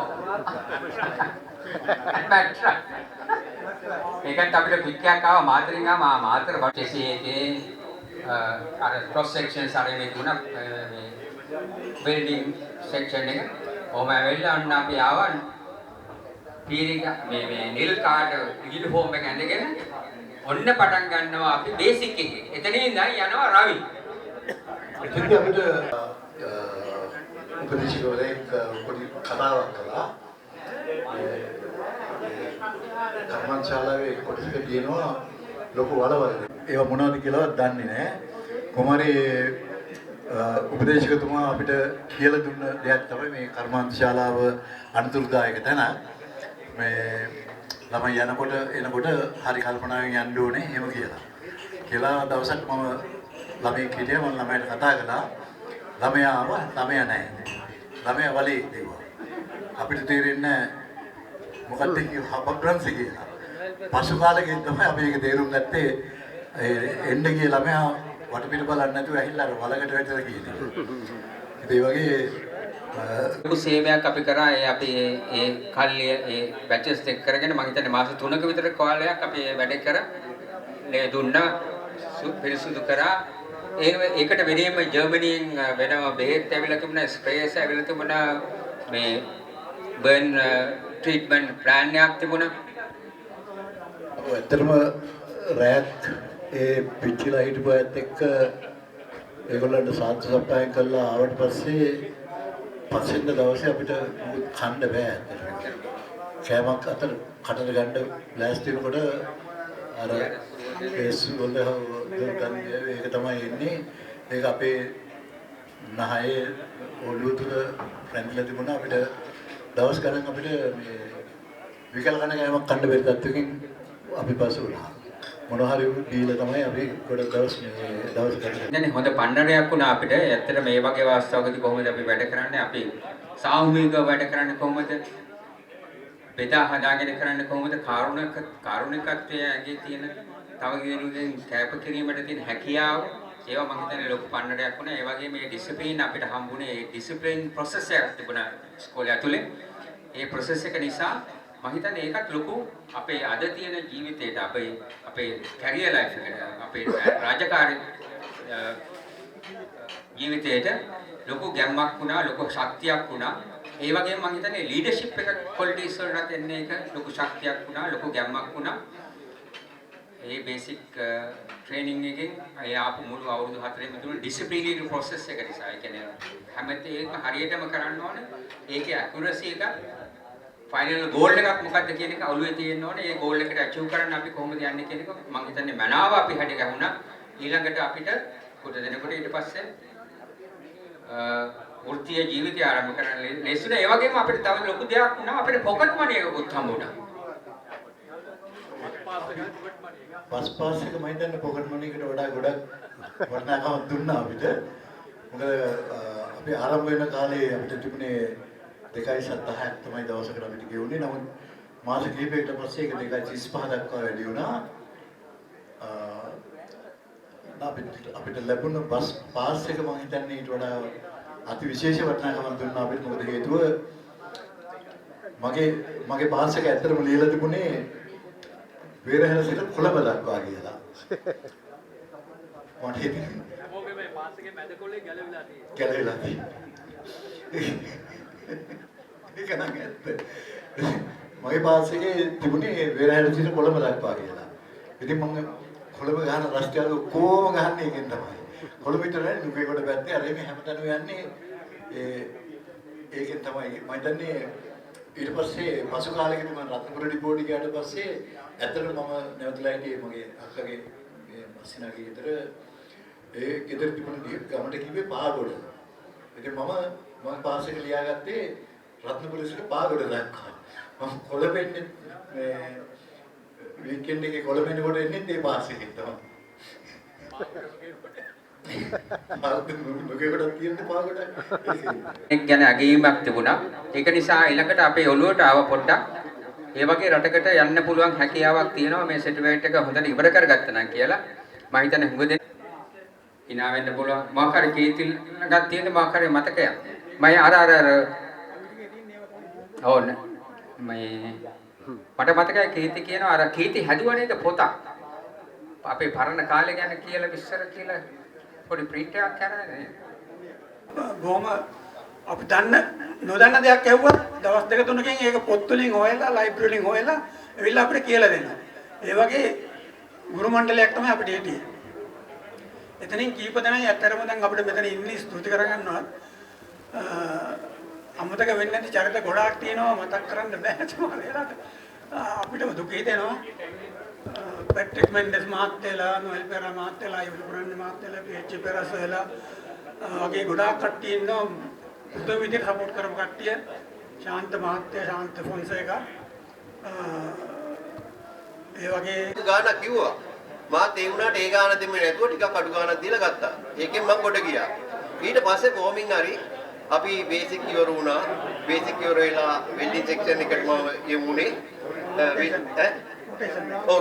ඒකත් අපිට පිටකයක් ආවා මාතරින් ආවා මාතර බඩු කෙසේකේ අර ක්‍රොස් සෙක්ෂන්ස් ආරේ මේ තුන මේ බිල්ඩින් සෙක්ෂන් එක ඔහම වෙලා අන්න අපි ආවා පීරික මේ නිල් කාඩ් යුනිෆෝම් එක ඇඳගෙන ඔන්න පටන් ගන්නවා අපි බේසික් එකේ. එතනින් ඉඳන් යනවා රවි. ඉතින් අපිට උපදේශකවරයෙක් පොඩි කතාවක් කළා. කර්මශාලාවේ කොටසක තියෙනවා ලොකු වලවල්. ඒවා මොනවද කියලාවත් දන්නේ නැහැ. කොහමරි උපදේශකතුමා අපිට කියලා දුන්න දෙයක් තමයි මේ කර්මශාලාව අනුතුරුදායක තැන. මේ ළමයි එනකොට හරි කල්පනාවෙන් යන්න ඕනේ එහෙම කියලා. කියලා දවසක් මම ළමයෙක් හිටියා මම ළමයට කතා කළා. ළමයා ආවා ළමයා නැහැ. ළමයා වලේ ඉන්නවා. අපිට තේරෙන්නේ මොකක්ද කිව්ව හබග්‍රන්සි කියලා. පසු කාලෙකින් තමයි අපි ඒක තේරුම් ගත්තේ එන්න ගිය ළමයා වටපිට බලන්නේ නැතුව ඇහිල්ලා අර වලකට වැටලා කියන්නේ. ඒ වගේ සේවයක් අපි කරා අපි ඒ කල්ලිය ඒ බැචස් දෙක කරගෙන මම හිතන්නේ මාස 3ක විතර කාලයක් අපි වැඩ කරා නේ දුන්නා පිරිසුදු කරා ඒකට වෙනම ජර්මනියෙන් වෙනම බෙහෙත් ඇවිල්ලා තිබුණා ස්ප්‍රේස් ඇවිල්ලා තිබුණා මේ බර්න් ට්‍රීට්මන්ට් ප්ලෑන් එකක් තිබුණා ඇත්තටම රැත් ඒ පිච්චිලා හිටපු ඇත් එක්ක ඒගොල්ලන්ට සාත්තු සප්පායම් කළා ආවට පස්සේ පස්වෙනි දවසේ අපිට කන්න බෑ ඇත්තට. කෑමක් අතර කටට ගන්න ලෑස්ති වෙනකොට අර ඒස් වල ඒක තමයි එන්නේ. ඒක අපේ නහයේ ඔළුව තුල රැඳිලා තිබුණා. අපිට දවස් ගණන් අපිට මේ විකල් කණකෑමක් කන්න බැරි තත්ත්වකින් අපි පසු වුණා. මොනවා හරි දීලා තමයි අපි ගොඩක් දවස් ගත කරේ. දැන් හොඳ පණ්ඩරයක් වුණා අපිට. ඇත්තට මේ වගේ අවස්ථාවකදී කොහොමද අපි වැඩ කරන්නේ? අපි සාමූහිකව වැඩ කරන්නේ කොහොමද? බෙදා හදාගෙන කරන්නේ කොහොමද? කාරුණිකත්වයේ ඇගේ තියෙන තව කෙනෙකුගෙන් කැප කිරීමට තියෙන හැකියාව ඒවා මම හිතන්නේ ලොකු පණ්ඩරයක් වුණා. ඒ වගේම මේ ඩිසිප්ලින් අපිට හම්බුනේ ඒ ඩිසිප්ලින් ප්‍රොසෙස් එකක් තිබුණා ඉස්කෝලේ ඇතුලේ. ඒ ප්‍රොසෙස් එක නිසා මම හිතන්නේ ඒකත් ලොකු අපේ අද තියෙන ජීවිතේට අපේ කැරියර් ලයිෆ් එකට අපේ රාජකාරී ජීවිතේට ලොකු ගැම්මක් වුණා, ලොකු ශක්තියක් වුණා. ඒ වගේම මම හිතන්නේ ලීඩර්ෂිප් එක ක්වොලිටිස් වලට එන්නේ එක ලොකු ශක්තියක් වුණා, ලොකු ගැම්මක් වුණා. ඒ බේසික් ට්‍රේනින් එකෙන් ඒ ආපු මුළු අවුරුදු 4 තිබුණු ඩිසිප්ලිනරි ප්‍රොසෙස් එක නිසා ඒ කියන්නේ හැමතේම හරියටම කරන්න ඕනේ. ඒකේ ඇකියුරසි එක ෆයිනල් ගෝල් එකක් මොකක්ද කියන එක ඔළුවේ තියෙන්න ඕනේ. ඒ ගෝල් එකට අචීව් කරන්න අපි කොහොමද යන්නේ කියන එක මම හිතන්නේ මනාව අපි හැඩ ගැහුණා. ඊළඟට අපිට කොට දෙනකොට ඊට පස්සේ වෘත්තීය ජීවිතය ආරම්භ කරන්න ලැබුණා. ඒ වගේම අපිට තව ලොකු දෙයක් වුණා. අපිට පොකට් මනි එකකුත් හම්බුණා. පස් එක මම හිතන්නේ පොකට් මනි එකට වඩා ගොඩක් වටිනාකමක් දුන්නා අපිට. මොකද අපි ආරම්භ වෙන කාලේ අපිට තිබුණේ 2.70ක් තමයි දවසකට අපිට ගෙවුනේ. නමුත් මාස කිහිපයකට පස්සේ ඒක 2.35 දක්වා වැඩි වුණා. අපිට ලැබුණ බස් පාස් එක මම හිතන්නේ ඊට වඩා අති විශේෂ වටිනාකමක් දුන්නා අපිට. මොකද හේතුව මගේ පාස් එක ඇත්තටම ලියලා තිබුණේ වේරහැල සිට කොළඹ දක්වා කියලා. මට හිතෙන්නේ මොකද මේ පාස් එකේ මැද කොල්ලේ ගැලවිලා තියෙන්නේ. ගැලවිලා තියෙන්නේ. ඒක නම් ඇත්ත. මගේ පාස් එකේ තිබුණේ වේරහැල සිට කොළඹ දක්වා කියලා. ඉතින් මම කොළඹ ගහන රස්තියාල කොහොම ගහන්නේ එකෙන් තමයි. කොළඹ විතර නෙවෙයි නුගේ කොට පැත්තේ අර මේ හැමතැනම යන්නේ ඒකෙන් තමයි. මම හිතන්නේ ඊට පස්සේ පසු කාලෙකදී මම රත්නපුර ඩිපෝටි ගියාට පස්සේ ඇත්තටම මම නැවතලා හිටියේ මගේ අක්කගේ මේ මස්සිනාගේ ගෙදර. ඒ ගෙදර තිබුණ ගමට කිව්වේ පාගොඩ. ඉතින් මම පාස් එක ලියාගත්තේ රත්නපුර සිට පාගොඩ දක්වා. මම කොළඹෙන්නේ මේ වීකෙන්ඩ් එකේ කොළඹ කොට එන්නේ ඒ පාස් එකෙන් තමයි. එක් ගැන අගීමක් තිබුණා. ඒක නිසා ඊළඟට අපේ ඔළුවට ආව පොඩ්ඩක් ඒ වගේ රටකට යන්න පුළුවන් හැකියාවක් තියෙනවා මේ සර්ටිෆිකේට් එක හොඳට ඉවර කරගත්තා නම් කියලා. මම හිතන්නේ හුඟ දෙනෙක් hina වෙන්න පුළුවන්. මොකක් හරි කීතිල් ගක් තියෙන මොකක් හරි මතකයක්. මම ඕන මට මතකයි කීති කියනවා අර කීති හැදුවා නේද පොතක්. අපේ පරණ කාලේ ගැන කියලා විස්තර කියලා පොඩි ප්‍රින්ට් එකක් කරන්නේ. බොහොම අපි නොදන්න දෙයක් ඇහුවත් දවස් දෙක තුනකින් ඒක පොත් වලින් හොයලා ලයිබ්‍රරි වලින් හොයලා එවිල්ලා අපිට කියලා දෙනවා. ඒ වගේ ගුරු මණ්ඩලයක් තමයි අපිට හිටියේ. එතනින් කීප දෙනෙක් ඇත්තරම දැන් අපිට මෙතන ඉන්නේ ස්තුති කරගන්නවා. අමතක වෙන්නේ නැති චරිත ගොඩාක් තියෙනවා මතක් කරන්න බෑ සමහරවිට. අපිටම දුක හිතෙනවා. පැට්‍රික් මෙන්ඩස් මහත්තයලා, නොෙල් පෙරා මහත්තයලා, ඉවල් පුරන්නේ මහත්තයලා, පීඑච් පෙරසලා වගේ ගොඩාක් කට්ටිය ඉන්නවා. උදව් විදිහට සපෝට් කරපු කට්ටිය. ශාන්ත මහත්තයා, ශාන්ත ෆොන්සේකා ඒ වගේ ගානක් කිව්වා. මාත් ඒ වුණාට ඒ ගාන දෙන්නේ නැතුව ටිකක් අඩු ගානක් දීලා ගත්තා. ඒකෙන් මම කොට ගියා. ඊට පස්සේ කොහොමින් හරි අපි බේසික් ඉවර වුණා. බේසික් ඉවර වෙලා වෙල්ඩින් සෙක්ෂන් එකට මම යමුනේ.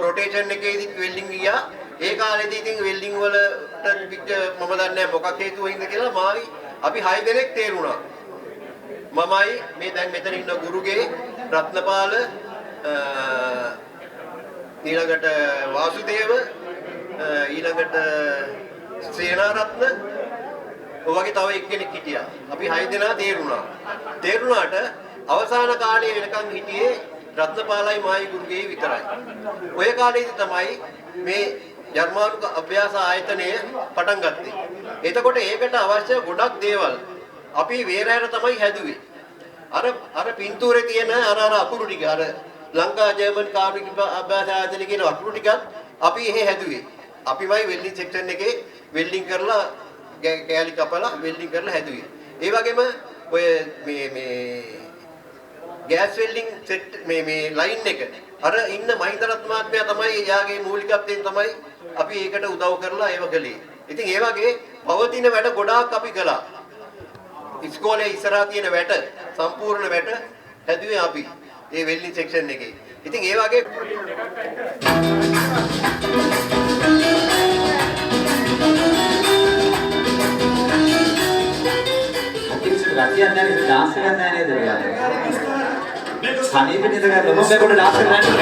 රොටේෂන් එකේදී වෙල්ඩින් ගියා. ඒ කාලේදී ඉතින් වෙල්ඩින් වලට පිට මම දන්නේ නැහැ මොකක් හේතුවින්ද කියලා මාවි අපි 6 දෙනෙක් තේරුණා. මමයි මේ දැන් මෙතන ඉන්න ගුරුගේ රත්නපාල ඊළඟට වාසුදේව ඊළඟට සේනාරත්න ඔයගේ තව එක්කෙනෙක් හිටියා. අපි 6 දෙනා තේරුණා. තේරුණාට අවසාන කාලේ වෙනකන් හිටියේ රත්නපාලයි මායි ගුරුගේ විතරයි. ඔය කාලේදී තමයි මේ ජර්මානික අභ්‍යාස ආයතනය පටන් ගත්තේ. එතකොට ඒකට අවශ්‍ය ගොඩක් දේවල් අපි වේරහැර තමයි හැදුවේ. අර පින්තූරේ තියෙන අර අකුරු ටික අර ලංකා ජර්මන් කාර්මික අභ්‍යාස ආයතන කියන අකුරු ටිකත් අපි එහෙ හැදුවේ. අපිමයි වෙල්ඩින් සෙක්ෂන් එකේ වෙල්ඩින් කරලා කෑලි කපලා වෙල්ඩින් කරලා හැදුවේ. ඒ වගේම ඔය මේ ගෑස් වෙල්ඩින් සෙට් මේ ලයින් එක අර ඉන්න මහින්දරත් මහත්මයා තමයි එයාගේ මූලිකත්වයෙන් තමයි අපි ඒකට උදව් කරලා ඒව කළේ. ඉතින් ඒ වගේ පවතින වැඩ ගොඩාක් අපි කළා. ඉස්කෝලේ ඉස්සරහා තියෙන වැට සම්පූර්ණ වැට හැදුවේ අපි ඒ වෙල්ඩින් සෙක්ෂන් එකේ. ඉතින් ඒ වගේ රතියක් නැහැ නේද? ඩාන්ස් එකක් නැහැ නේද ඔයාලා? කණේ පිටින්ද ගන්න මොකද කොට ඩාන්ස් එකක් නැහැ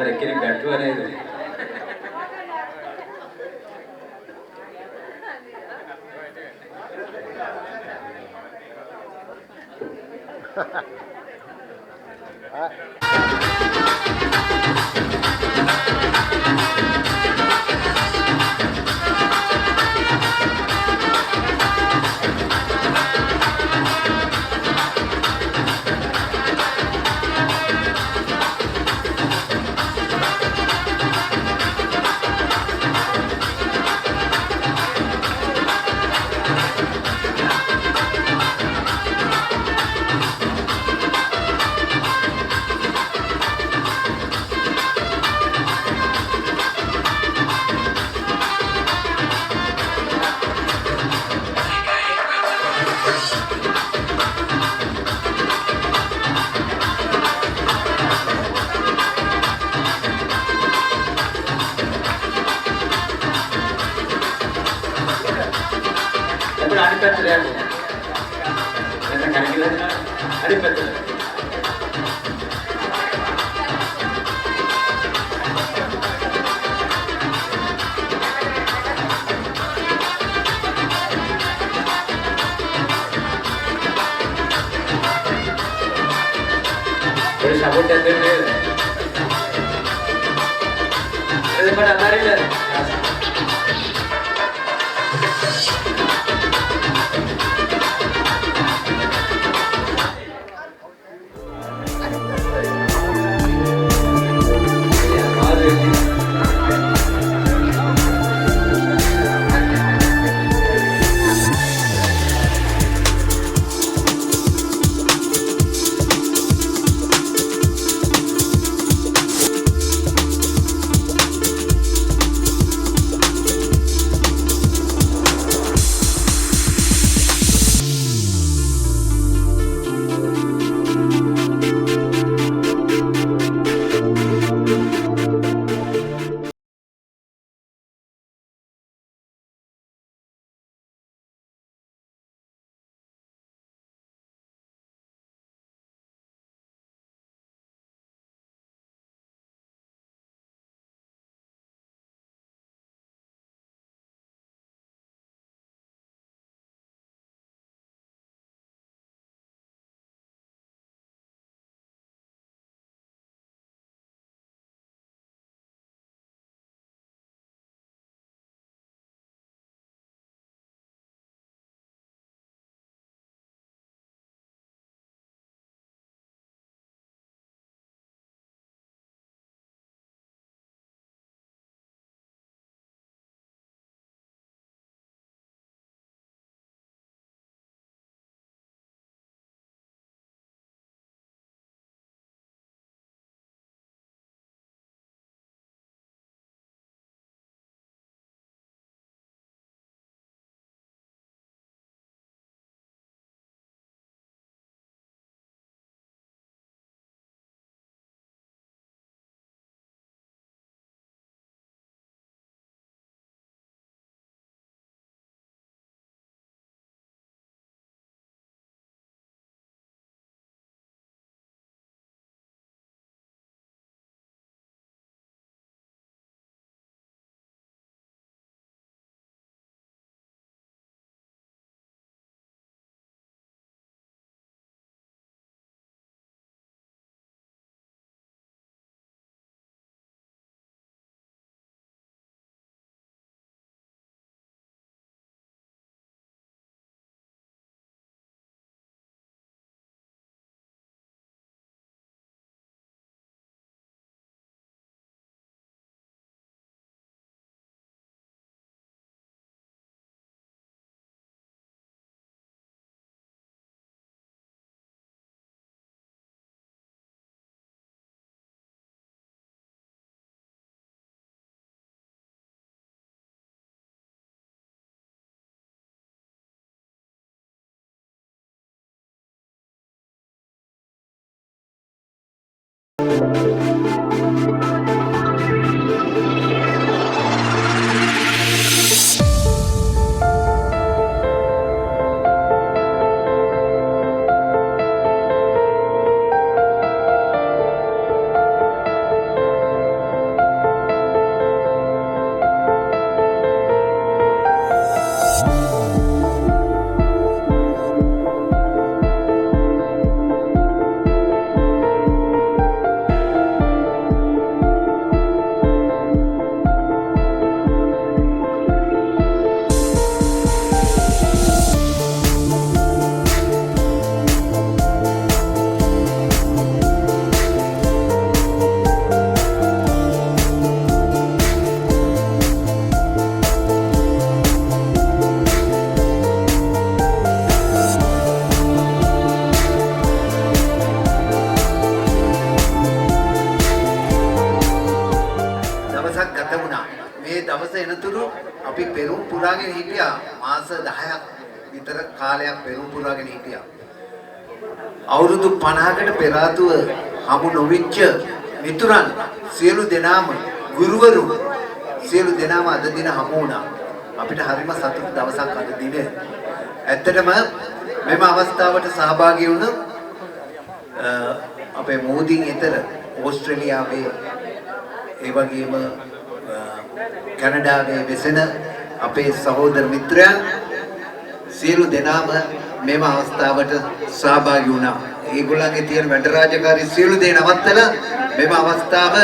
අම්මා එක්කෙනෙක් ගැටුවා නේද? එතකොට අනිත් පැත්තට යන්න. එතන කණකිලා යනවා. අනිත් පැත්තට. ඒ සපෝට් එක දෙන්නේ. එතකොට අමාරිද? මේ දවස එනතුරු අපි පෙරම් පුරාගෙන හිටියා මාස 10ක් විතර කාලයක් පෙරම් පුරාගෙන හිටියා. අවුරුදු 50කට පෙර ආතුව හමු නොවිච්ච මිතුරන් සියලු දෙනාම ගුරුවරු සියලු දෙනාම අද දින හමු වුණා. අපිට හරිම සතුටු දවසක් අද දිනේ. ඇත්තටම මෙම අවස්ථාවට සහභාගී වුණ අපේ මෝදීන් ඊතර ඕස්ට්‍රේලියාවේ ඒ වගේම කැනඩාවේ වෙසෙන අපේ සහෝදර මිත්‍රයන් සියලු දෙනාම මෙම අවස්ථාවට සහභාගී වුණා. ඒගොල්ලන්ගේ තියෙන වැඩ රාජකාරී සියලු දේ නවත්තලා මෙම අවස්ථාව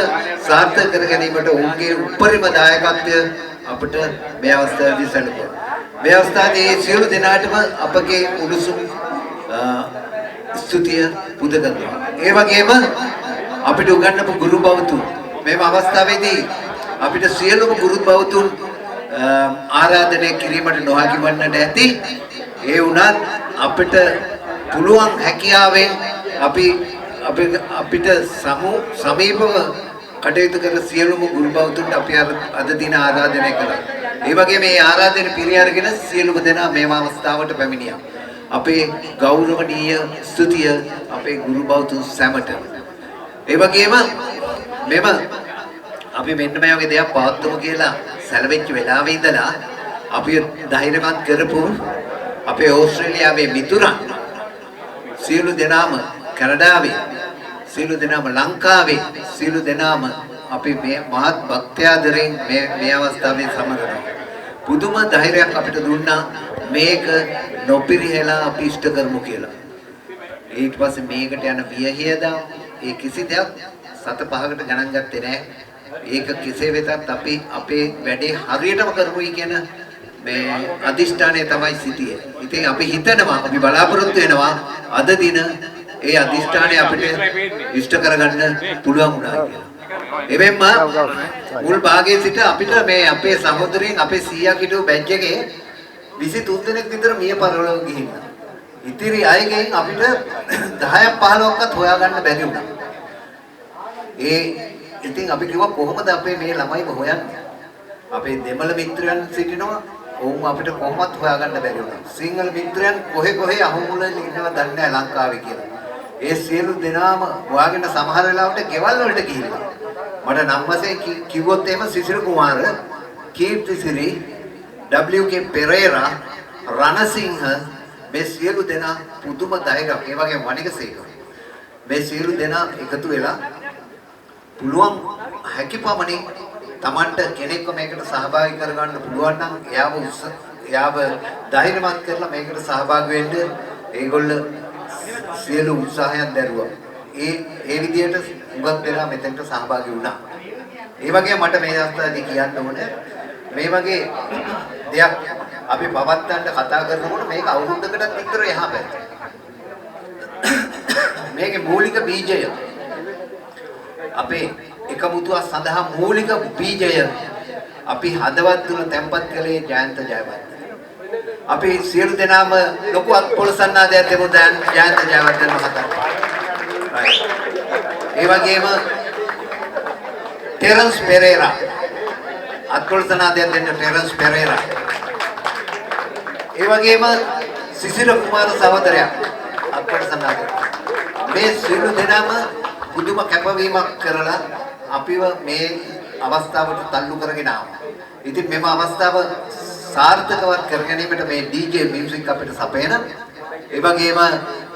සාර්ථක කර ගැනීමට ඔවුන්ගේ උපරිම දායකත්වය අපට මේ අවස්ථාවේදී සැලකුවා. මේ අවස්ථාවේ සියලු දෙනාටම අපගේ උණුසුම් ස්තුතිය පුද කරනවා. ඒ වගේම අපිට උගන්වපු ගුරු බවතුන් මේ අවස්ථාවේදී අපිට සියලුම ගුරු බවතුන් ආරාධනය කිරීමට නොහැකි වන්නට ඇති. ඒ වුණත් අපිට පුළුවන් හැකියාවෙන් අපිට සමීපව කටයුතු කරන සියලුම ගුරු බවතුන්ට අපි අද දින ආරාධනය කළා. ඒ වගේ මේ ආරාධන පිළිඅරගෙන සියලුම දෙනා මේ අවස්ථාවට පැමිණියා. අපේ ගෞරවනීය ස්තුතිය අපේ ගුරු බවතුන් සැමට. ඒ වගේම මෙම අපි මෙන්න මේ වගේ දෙයක් පවත්වමු කියලා සැලවෙච්ච වෙලාවේ ඉඳලා අපි ධෛර්යමත් කරපු අපේ ඕස්ට්‍රේලියාවේ මිතුරන් සියලු දෙනාම කැනඩාවේ සියලු දෙනාම ලංකාවේ සියලු දෙනාම අපි මේ මහත් භක්ත්‍යාදරයෙන් මේ අවස්ථාවේ සමරනවා. පුදුම ධෛර්යයක් අපිට දුන්නා මේක නොපිරිහෙලා අපි ඉෂ්ට කරමු කියලා. ඊට පස්සේ මේකට යන වියහියදා ඒ කිසි දෙයක් සත පහකට ගණන් ගත්තේ නැහැ. ඒක කෙසේ වෙතත් අපි අපේ වැඩේ හරියටම කරමුයි කියන මේ අදිෂ්ඨානය තමයි සිටියේ. ඉතින් අපි හිතනවා අපි බලාපොරොත්තු වෙනවා අද දින ඒ අදිෂ්ඨානය අපිට ඉෂ්ට කරගන්න පුළුවන් වුණා කියලා. එවෙම්ම මුල් භාගයේ සිට අපිට මේ අපේ සහෝදරයන් අපේ 100 කිටු බැච් එකේ 23 දෙනෙක් විතර මිය පරලොව ගිහින්. ඉතිරි අයගෙන් අපිට 10ක් 15ක්වත් හොයාගන්න බැරි වුණා. ඉතින් අපි කිව්වා කොහොමද අපේ මේ ළමයිව හොයන්නේ? අපේ දෙමළ මිත්‍රයන් සිටිනවා. ඔවුන් අපිට කොහොමවත් හොයාගන්න බැරි වුණා. සිංහල මිත්‍රයන් කොහේ ඉන්නවද දන්නේ නැහැ ලංකාවේ කියලා. ඒ සියලු දෙනාම හොයාගෙන සමහර වෙලාවට ගෙවල් වලට ගිහිල්ලා. මට නම් වශයෙන් කිව්වොත් එහෙම සිසිල් කුමාර, කීර්තිසිරි, WK පෙරේරා, රණසිංහ මේ සියලු දෙනා පුදුම ධෛර්යයක්. ඒ වගේම වණිකසේකර. මේ සියලු දෙනා එකතු වෙලා පුළුවන් හැකියපමණින් Tamanට කෙනෙක්ව මේකට සහභාගී කරගන්න පුළුවන් නම් එයාව ධෛර්යමත් කරලා මේකට සහභාගී වෙන්න ඒගොල්ල සියලු උත්සාහයන් දැරුවා. ඒ විදිහට උගත් වෙලා මෙතෙන්ට සහභාගී වුණා. ඒ වගේ මට මේ අවස්ථාවේදී කියන්න ඕනේ මේ වගේ දෙයක් අපි පවත්වන්න කතා කරනකොට මේක අවුරුද්දකටත් විතර එහා පැත්ත. මේකේ මූලික බීජය අපේ එකමුතුව සඳහා මූලික බීජය අපි හදවත් තුන තැම්පත් කළේ ජයන්ත ජයවර්ධන. අපි සියලු දෙනාම ලොකු අත්පොළසන්නාදයක් දෙමු ජයන්ත ජයවර්ධන මහතා. ඒ වගේම ටෙරන්ස් පෙරේරා අත්පොළසන්නාදයක් දෙන්න ටෙරන්ස් පෙරේරා. ඒ වගේම සිසිර කුමාර සහෝදරයා අත්පොළසන්නාදයක්. මේ සියලු දෙනාම පුදුම කැපවීමක් කරලා අපිව මේ අවස්ථාවට තල්ලු කරගෙන ආවා. ඉතින් මෙම අවස්ථාව සාර්ථකවත් කර ගැනීමට මේ DJ මියුසික් අපිට සපයන ඒ වගේම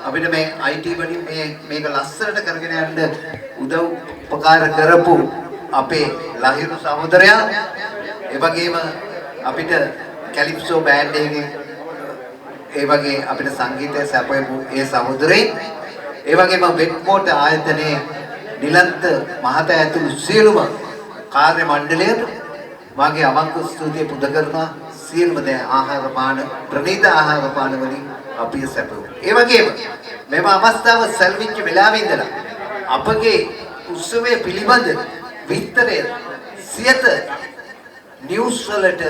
අපිට මේ IT වලින් මේක ලස්සනට කරගෙන යන්න උදව් උපකාර කරපු අපේ ලහිරු සහෝදරයා ඒ වගේම අපිට කැලිප්සෝ බෑන්ඩ් එකේ ඒ වගේ අපිට සංගීතය සපයපු ඒ සහෝදරයන් ඒ වගේම වෙට්මෝට ආයතනයේ නිලන්ත මහතා ඇතුළු සියලුම කාර්ය මණ්ඩලයට මාගේ අවංක ස්තුතිය පුද කරනවා. සියලුම දේ ආහාර පාන ප්‍රණීත ආහාර පාන වලින් අපි සැපුවා. ඒ වගේම මෙම අවස්ථාව සැලවිච්ච වෙලාවේ ඉඳලා අපගේ උත්සවයේ පිළිබඳ විස්තරය සියත නිවුස් වලට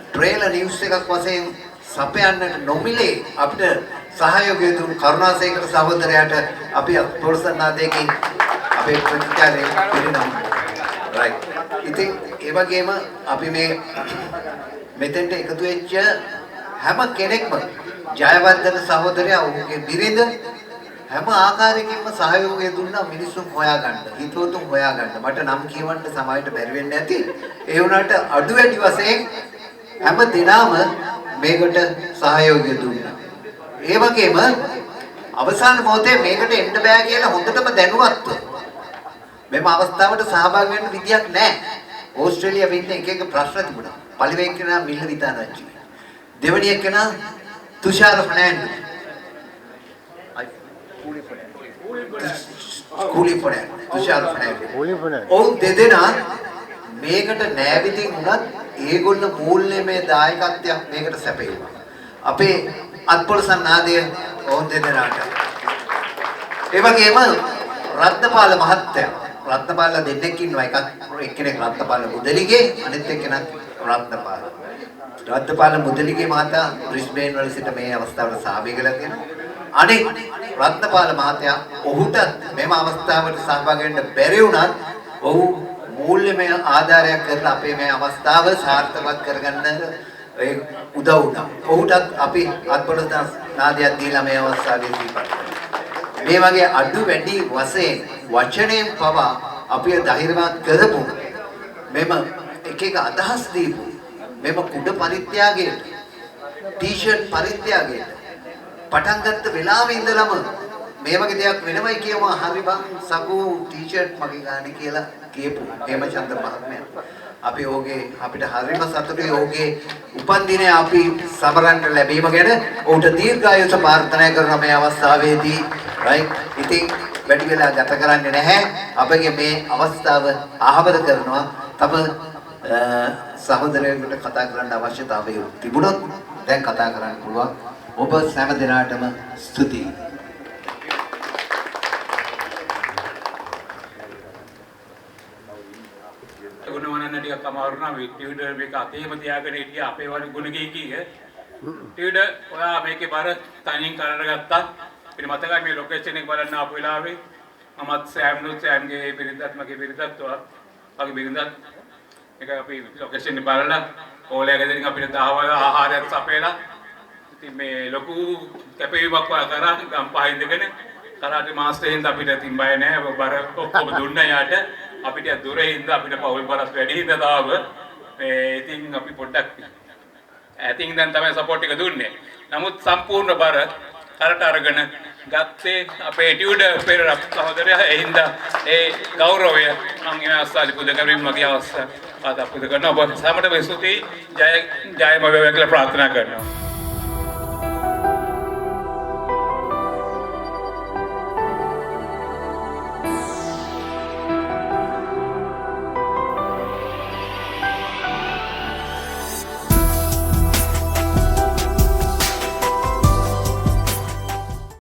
ට්‍රේලර් නිවුස් එකක් වශයෙන් සපයන්නට නොමිලේ අපිට සහයෝගය දුන් කරුණාසේකර සහෝදරයාට අපි පොරසන්නාදයෙන් අපේ ප්‍රතිචාරය පිළිගන්නවා. right. ඉතින් ඒ වගේම අපි මේ මෙතෙන්ට එකතු වෙච්ච හැම කෙනෙක්ම ජයවර්ධන සහෝදරයා ඔහුගේ බිරිඳ හැම ආකාරයකින්ම සහයෝගය දුන්නා මිනිස්සුන් හොයාගන්න, හිතවතුන් හොයාගන්න. මට නම් කියවන්න සමාජයට බැරි වෙන්නේ නැති. ඒ වුණාට අඩු වැඩි වශයෙන් හැම දිනම මේකට සහයෝගය දුන්නා. ඒ වගේම අවසාන මොහොතේ මේකට එන්න බෑ කියලා හොඳටම දැනුවත්ව මෙම අවස්ථාවට සහභාගී වෙන්න විදියක් නැහැ. ඕස්ට්‍රේලියාවේ ඉන්න එක ප්‍රශ්න තිබුණා. පළවෙනි කෙනා මිල්ල විතානච්චි. දෙවෙනි කෙනා තුෂාර ෆර්නෑන්ඩෝ. කූලි ෆර්නෑන්ඩෝ. තුෂාර ෆර්නෑන්ඩෝ. ඔව් දෙදෙනා මේකට නෑවිදින් උනත් ඒගොල්ල මූල්‍යමය දායකත්වයක් මේකට සැපයුවා. අපේ අත්පොළසන් නාදය ඔවුන් දෙදෙනාට. ඒ වගේම රත්නපාල මහත්තයා රත්නපාල දෙන්නෙක් ඉන්නවා. එක්කෙනෙක් රත්නපාල මුදලිගේ අනිත් එක්කෙනා රත්නපාල මුදලිගේ මහතා බ්‍රිස්බේන් වල සිට මේ අවස්ථාවට සහභාගී වෙලා තියෙනවා. අනිත් රත්නපාල මහත්තයා ඔහුට මෙම අවස්ථාවට සහභාගී වෙන්න බැරි වුණත් ඔහු මූල්‍යමය ආධාරයක් කරලා අපේ මේ අවස්ථාව සාර්ථකවත් කරගන්න උදව් වුණා. ඔහුටත් අපි අත්පොළසන් නාදයක් දීලා මේ අවස්ථාවේ දීපත් කරනවා. මේ වගේ අඩු වැඩි වශයෙන් වචනයෙන් පවා අපිව ධෛර්යවත් කරපු මෙම එක එක අදහස් දීපු මෙම කුඩ පරිත්‍යාගයට ටී-ෂර්ට් පරිත්‍යාගයට පටන් ගත්ත වෙලාවේ ඉඳලම මේ වගේ දෙයක් වෙනවයි කියනවා හරි බං සකු ටී-ෂර්ට් මගේ ගානේ කියලා කියපු හේමචන්ද්‍ර මහත්මයා. අපි ඔහුගේ අපිට හරිම සතුටුයි ඔහුගේ උපන්දිනය අපි සමරන්න ලැබීම ගැන ඔහුට දීර්ඝායුෂ ප්‍රාර්ථනා කරන මේ අවස්ථාවේදී right ඉතින් වැඩි වෙලා ගත කරන්නේ නැහැ. අපගේ මේ අවස්ථාව ආහවද කරනවා. තම සහෝදරයෙකුට කතා කරන්න අවශ්‍යතාවය තිබුණොත් දැන් කතා කරන්න පුළුවන්. ඔබ සෑම දිනාටම ස්තුතියි. ගුණවන්න ටිකක් අමාරු නම් ටියුඩර් මේක අතේම තියාගෙන හිටියා අපේ වගේ ගුණ කීකීය. ටියුඩර් ඔයා මේකේ බර තනියෙන් කරලා ගත්තා. ඉතින් මතකයි මේ ලොකේෂන් එක බලන්න ආපු වෙලාවේ මමත් සෑම්ගේ බිරිඳත් මගේ බිරිඳත් වගේ බිරිඳත් එක අපි ලොකේෂන් එක බලලා ඕලෑ ගෙදරින් අපිට දහවල් ආහාරයක් සපයලා ඉතින් මේ ලොකු කැපවීමක් කරා ගම්පහ ඉඳගෙන කරාටි මාස්ටර් හින්දා අපිට ඉතින් බය නැහැ බර ඔක්කොම දුන්නා යාට අපිට දුරේ හින්දා අපිට පවුල් බරස් වැඩි හින්දා තාම මේ ඉතින් අපි පොඩ්ඩක් ඇතින් දැන් තමයි සපෝට් එක දුන්නේ. නමුත් සම්පූර්ණ බර කරට අරගෙන ගත්තේ අපේ ටියුඩර් පෙරේරා සහෝදරයා. ඒ හින්දා ඒ ගෞරවය මම මේ අවස්ථාවේ පුද කරමින් මගේ අවස්ථාව පුද කරනවා. ඔබ සෑමටම ස්තුතියි. ජයම වේවා කියලා ප්‍රාර්ථනා කරනවා.